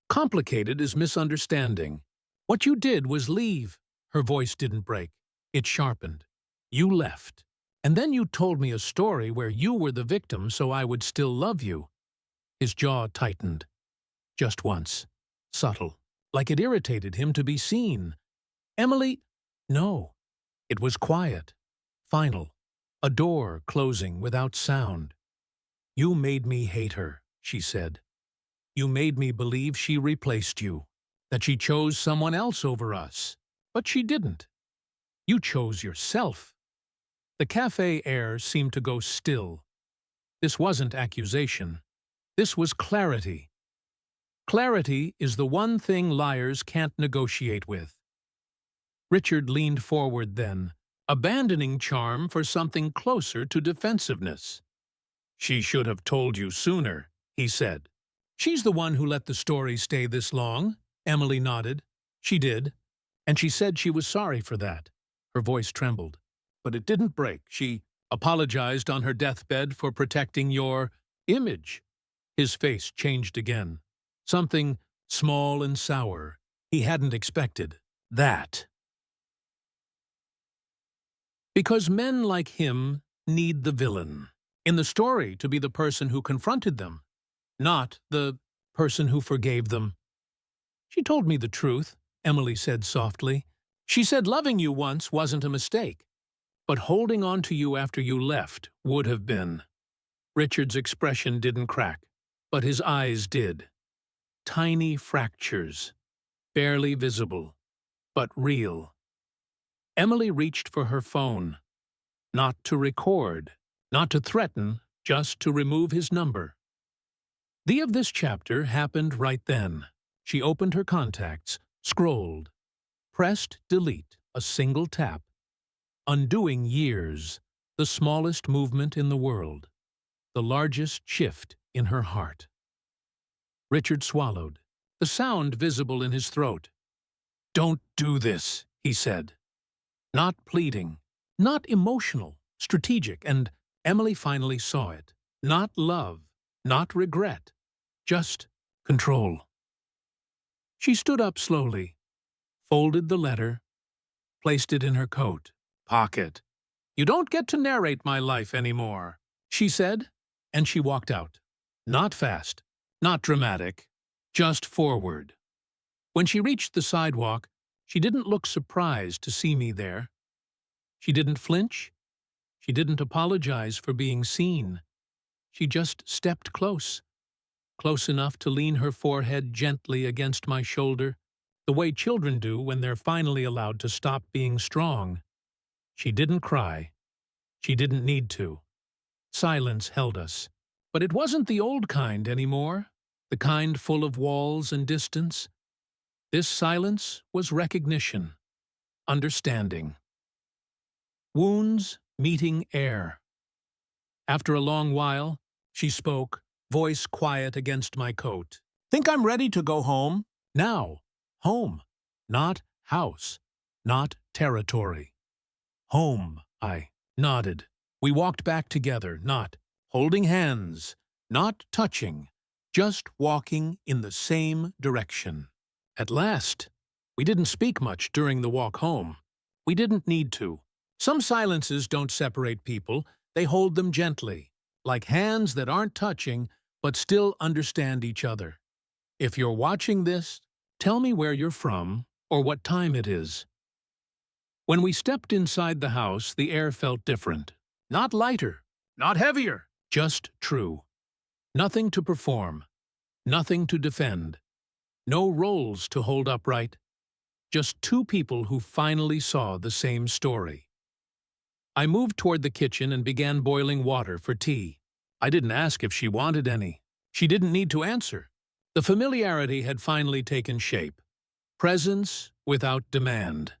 Complicated is misunderstanding. What you did was leave. Her voice didn't break. It sharpened. You left. And then you told me a story where you were the victim so I would still love you. His jaw tightened. Just once. Subtle. Like it irritated him to be seen. Emily? No. It was quiet. Final. A door closing without sound. You made me hate her, she said. You made me believe she replaced you, that she chose someone else over us. But she didn't. You chose yourself. The cafe air seemed to go still. This wasn't accusation. This was clarity. Clarity is the one thing liars can't negotiate with. Richard leaned forward then, abandoning charm for something closer to defensiveness. She should have told you sooner, he said. She's the one who let the story stay this long, Emily nodded. She did, and she said she was sorry for that. Her voice trembled, but it didn't break. She apologized on her deathbed for protecting your image. His face changed again. Something small and sour. He hadn't expected that. Because men like him need the villain in the story to be the person who confronted them, not the person who forgave them. She told me the truth, Emily said softly. She said loving you once wasn't a mistake, but holding on to you after you left would have been. Richard's expression didn't crack, but his eyes did. Tiny fractures, barely visible, but real. Emily reached for her phone, not to record, not to threaten, just to remove his number. The of this chapter happened right then. She opened her contacts, scrolled, pressed delete, a single tap, undoing years, the smallest movement in the world, the largest shift in her heart. Richard swallowed, the sound visible in his throat. Don't do this, he said. Not pleading, not emotional, strategic, and Emily finally saw it. Not love, not regret, just control. She stood up slowly, folded the letter, placed it in her coat pocket. You don't get to narrate my life anymore, she said, and she walked out. Not fast, not dramatic, just forward. When she reached the sidewalk, she didn't look surprised to see me there. She didn't flinch. She didn't apologize for being seen. She just stepped close, close enough to lean her forehead gently against my shoulder, the way children do when they're finally allowed to stop being strong. She didn't cry. She didn't need to. Silence held us. But it wasn't the old kind anymore, the kind full of walls and distance. This silence was recognition, understanding. Wounds meeting air. After a long while, she spoke, voice quiet against my coat. "Think I'm ready to go home?" Now. Home. Not house. Not territory. Home, I nodded. We walked back together, not holding hands, not touching, just walking in the same direction. At last. We didn't speak much during the walk home. We didn't need to. Some silences don't separate people, they hold them gently, like hands that aren't touching but still understand each other. If you're watching this, tell me where you're from or what time it is. When we stepped inside the house, the air felt different. Not lighter, not heavier, just true. Nothing to perform, nothing to defend, no roles to hold upright. Just two people who finally saw the same story. I moved toward the kitchen and began boiling water for tea. I didn't ask if she wanted any. She didn't need to answer. The familiarity had finally taken shape. Presence without demand.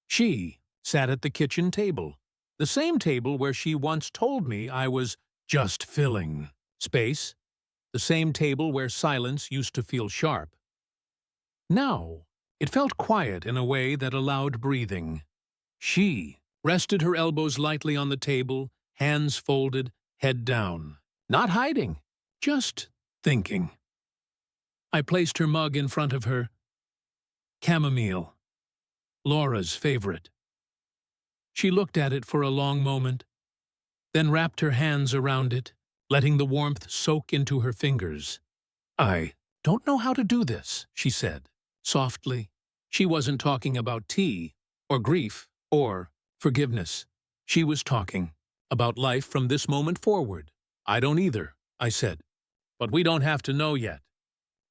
She sat at the kitchen table, the same table where she once told me I was just filling space, the same table where silence used to feel sharp. Now, it felt quiet in a way that allowed breathing. She rested her elbows lightly on the table, hands folded, head down. Not hiding, just thinking. I placed her mug in front of her. Chamomile. Laura's favorite. She looked at it for a long moment, then wrapped her hands around it, letting the warmth soak into her fingers. "I don't know how to do this," she said, softly. She wasn't talking about tea, or grief, or forgiveness. She was talking about life from this moment forward. "I don't either," I said. "But we don't have to know yet.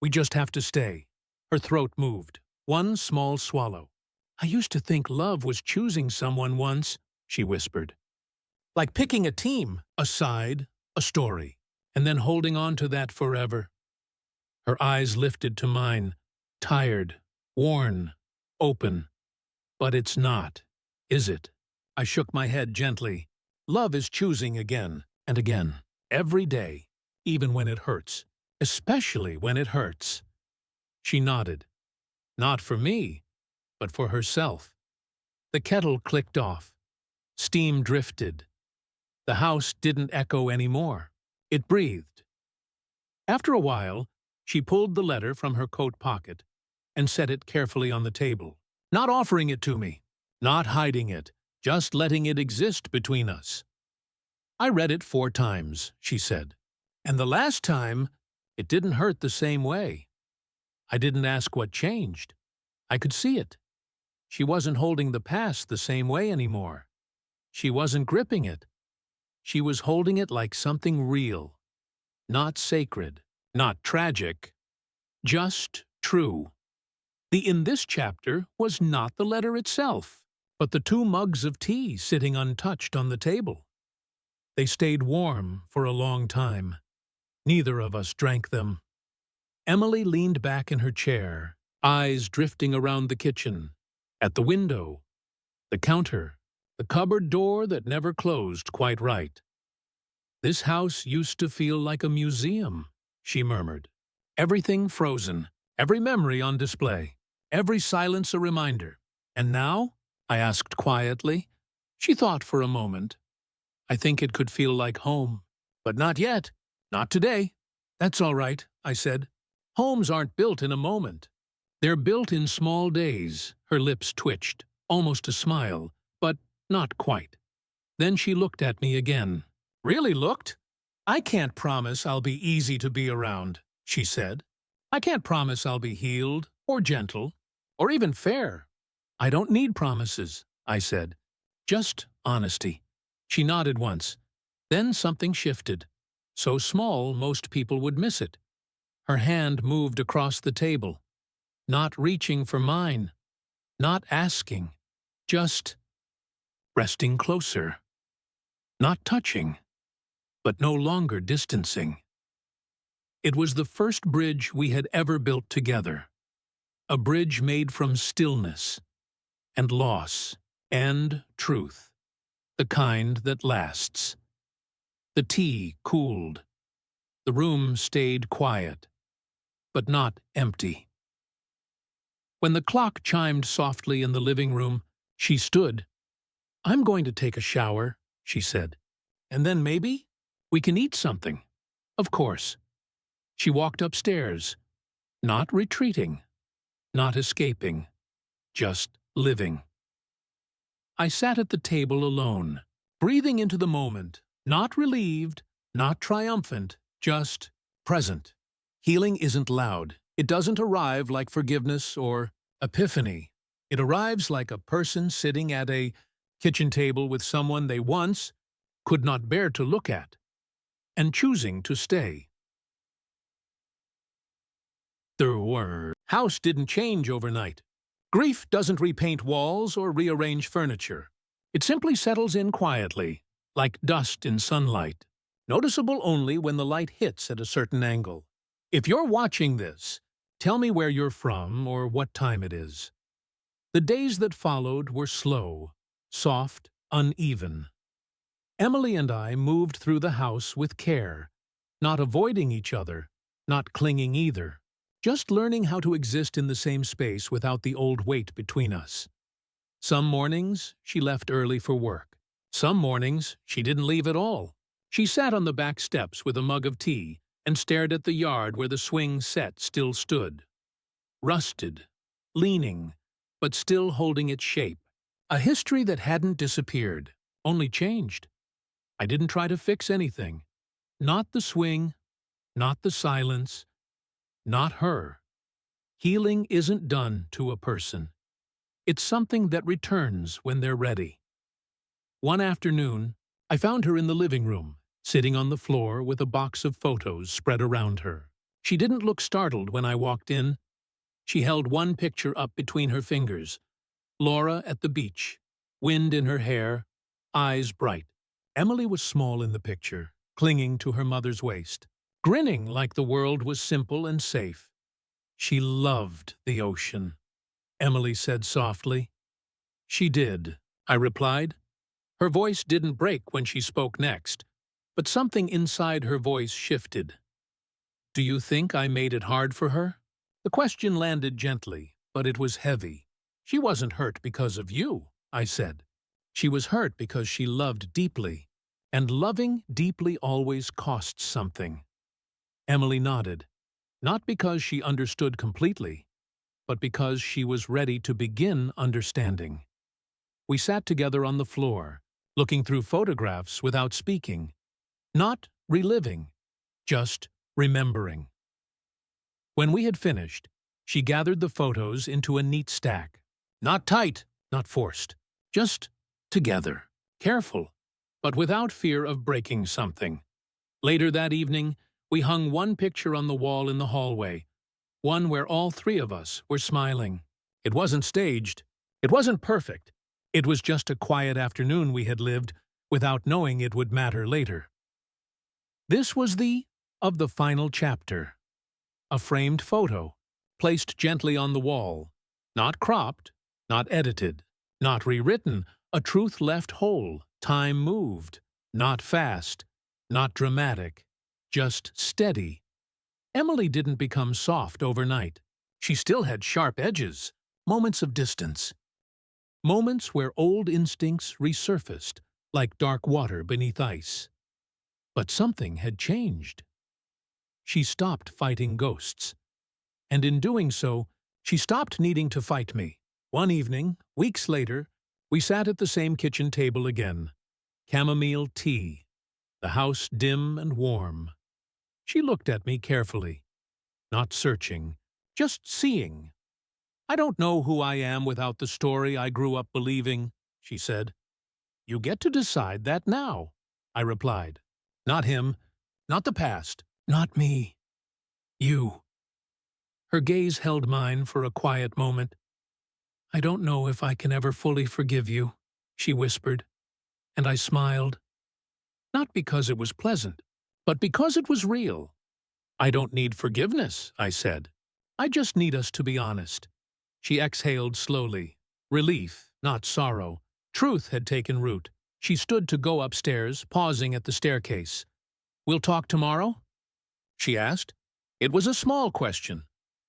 We just have to stay." Her throat moved. One small swallow. "I used to think love was choosing someone once," she whispered. "Like picking a team, a side, a story, and then holding on to that forever." Her eyes lifted to mine, tired, worn, open. "But it's not, is it?" I shook my head gently. "Love is choosing again and again, every day, even when it hurts, especially when it hurts." She nodded. Not for me, but for herself. The kettle clicked off. Steam drifted. The house didn't echo anymore. It breathed. After a while, she pulled the letter from her coat pocket and set it carefully on the table, not offering it to me, not hiding it, just letting it exist between us. "I read it 4 times, she said. "And the last time, it didn't hurt the same way." I didn't ask what changed. I could see it. She wasn't holding the past the same way anymore. She wasn't gripping it. She was holding it like something real. Not sacred, not tragic, just true. The "in this chapter" was not the letter itself, but the 2 mugs of tea sitting untouched on the table. They stayed warm for a long time. Neither of us drank them. Emily leaned back in her chair, eyes drifting around the kitchen, at the window, the counter, the cupboard door that never closed quite right. "This house used to feel like a museum," she murmured. "Everything frozen, every memory on display, every silence a reminder. And now?" I asked quietly. She thought for a moment. "I think it could feel like home. But not yet. Not today." "That's all right," I said. "Homes aren't built in a moment. They're built in small days." Her lips twitched, almost a smile, but not quite. Then she looked at me again. Really looked? "I can't promise I'll be easy to be around," she said. "I can't promise I'll be healed, or gentle, or even fair." "I don't need promises," I said. "Just honesty. She nodded once. Then something shifted. So small, most people would miss it. Her hand moved across the table, not reaching for mine, not asking, just resting closer. Not touching, but no longer distancing. It was the first bridge we had ever built together. A bridge made from stillness, and loss, and truth. The kind that lasts. The tea cooled. The room stayed quiet, but not empty. When the clock chimed softly in the living room, she stood. "I'm going to take a shower," she said. "And then maybe we can eat something." Of course. She walked upstairs, not retreating, not escaping, just living. I sat at the table alone, breathing into the moment, not relieved, not triumphant, just present. Healing isn't loud. It doesn't arrive like forgiveness or epiphany. It arrives like a person sitting at a kitchen table with someone they once could not bear to look at, and choosing to stay. The house didn't change overnight. Grief doesn't repaint walls or rearrange furniture. It simply settles in quietly, like dust in sunlight, noticeable only when the light hits at a certain angle. If you're watching this, tell me where you're from or what time it is. The days that followed were slow, soft, uneven. Emily and I moved through the house with care, not avoiding each other, not clinging either, just learning how to exist in the same space without the old weight between us. Some mornings, she left early for work. Some mornings, she didn't leave at all. She sat on the back steps with a mug of tea and stared at the yard where the swing set still stood. Rusted, leaning, but still holding its shape. A history that hadn't disappeared, only changed. I didn't try to fix anything. Not the swing, not the silence, not her. Healing isn't done to a person. It's something that returns when they're ready. One afternoon, I found her in the living room, sitting on the floor with a box of photos spread around her. She didn't look startled when I walked in. She held one picture up between her fingers. Laura at the beach, wind in her hair, eyes bright. Emily was small in the picture, clinging to her mother's waist, grinning like the world was simple and safe. She loved the ocean, Emily said softly. She did, I replied. Her voice didn't break when she spoke next, but something inside her voice shifted. Do you think I made it hard for her? The question landed gently, but it was heavy. She wasn't hurt because of you, I said. She was hurt because she loved deeply, and loving deeply always costs something. Emily nodded, not because she understood completely, but because she was ready to begin understanding. We sat together on the floor, looking through photographs without speaking, not reliving, just remembering. When we had finished, she gathered the photos into a neat stack. Not tight, not forced, just together, careful, but without fear of breaking something. Later that evening, we hung one picture on the wall in the hallway, one where all three of us were smiling. It wasn't staged. It wasn't perfect. It was just a quiet afternoon we had lived without knowing it would matter later. This was the final chapter. A framed photo, placed gently on the wall, not cropped, not edited, not rewritten, a truth left whole, time moved, not fast, not dramatic, just steady. Emily didn't become soft overnight. She still had sharp edges, moments of distance. Moments where old instincts resurfaced, like dark water beneath ice. But something had changed. She stopped fighting ghosts. And in doing so, she stopped needing to fight me. One evening, weeks later, we sat at the same kitchen table again. Chamomile tea, the house dim and warm. She looked at me carefully, not searching, just seeing. I don't know who I am without the story I grew up believing, she said. You get to decide that now, I replied. Not him, not the past, not me. You. Her gaze held mine for a quiet moment. I don't know if I can ever fully forgive you, she whispered, and I smiled. Not because it was pleasant, but because it was real. I don't need forgiveness, I said. I just need us to be honest. She exhaled slowly. Relief, not sorrow. Truth had taken root. She stood to go upstairs, pausing at the staircase. We'll talk tomorrow? She asked. It was a small question,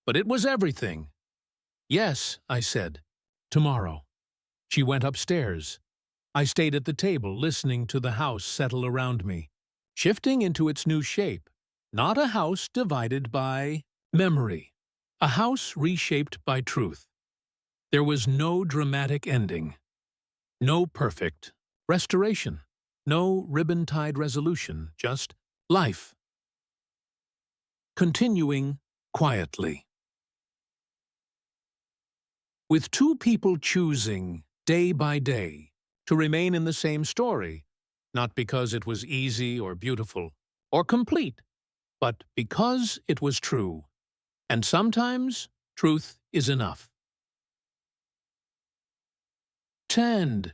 but it was everything. Yes, I said. Tomorrow. She went upstairs. I stayed at the table, listening to the house settle around me, shifting into its new shape. Not a house divided by memory. A house reshaped by truth. There was no dramatic ending. No perfect restoration. No ribbon-tied resolution. Just life. Continuing quietly. With two people choosing, day by day, to remain in the same story, not because it was easy or beautiful or complete, but because it was true. And sometimes truth is enough. Tend.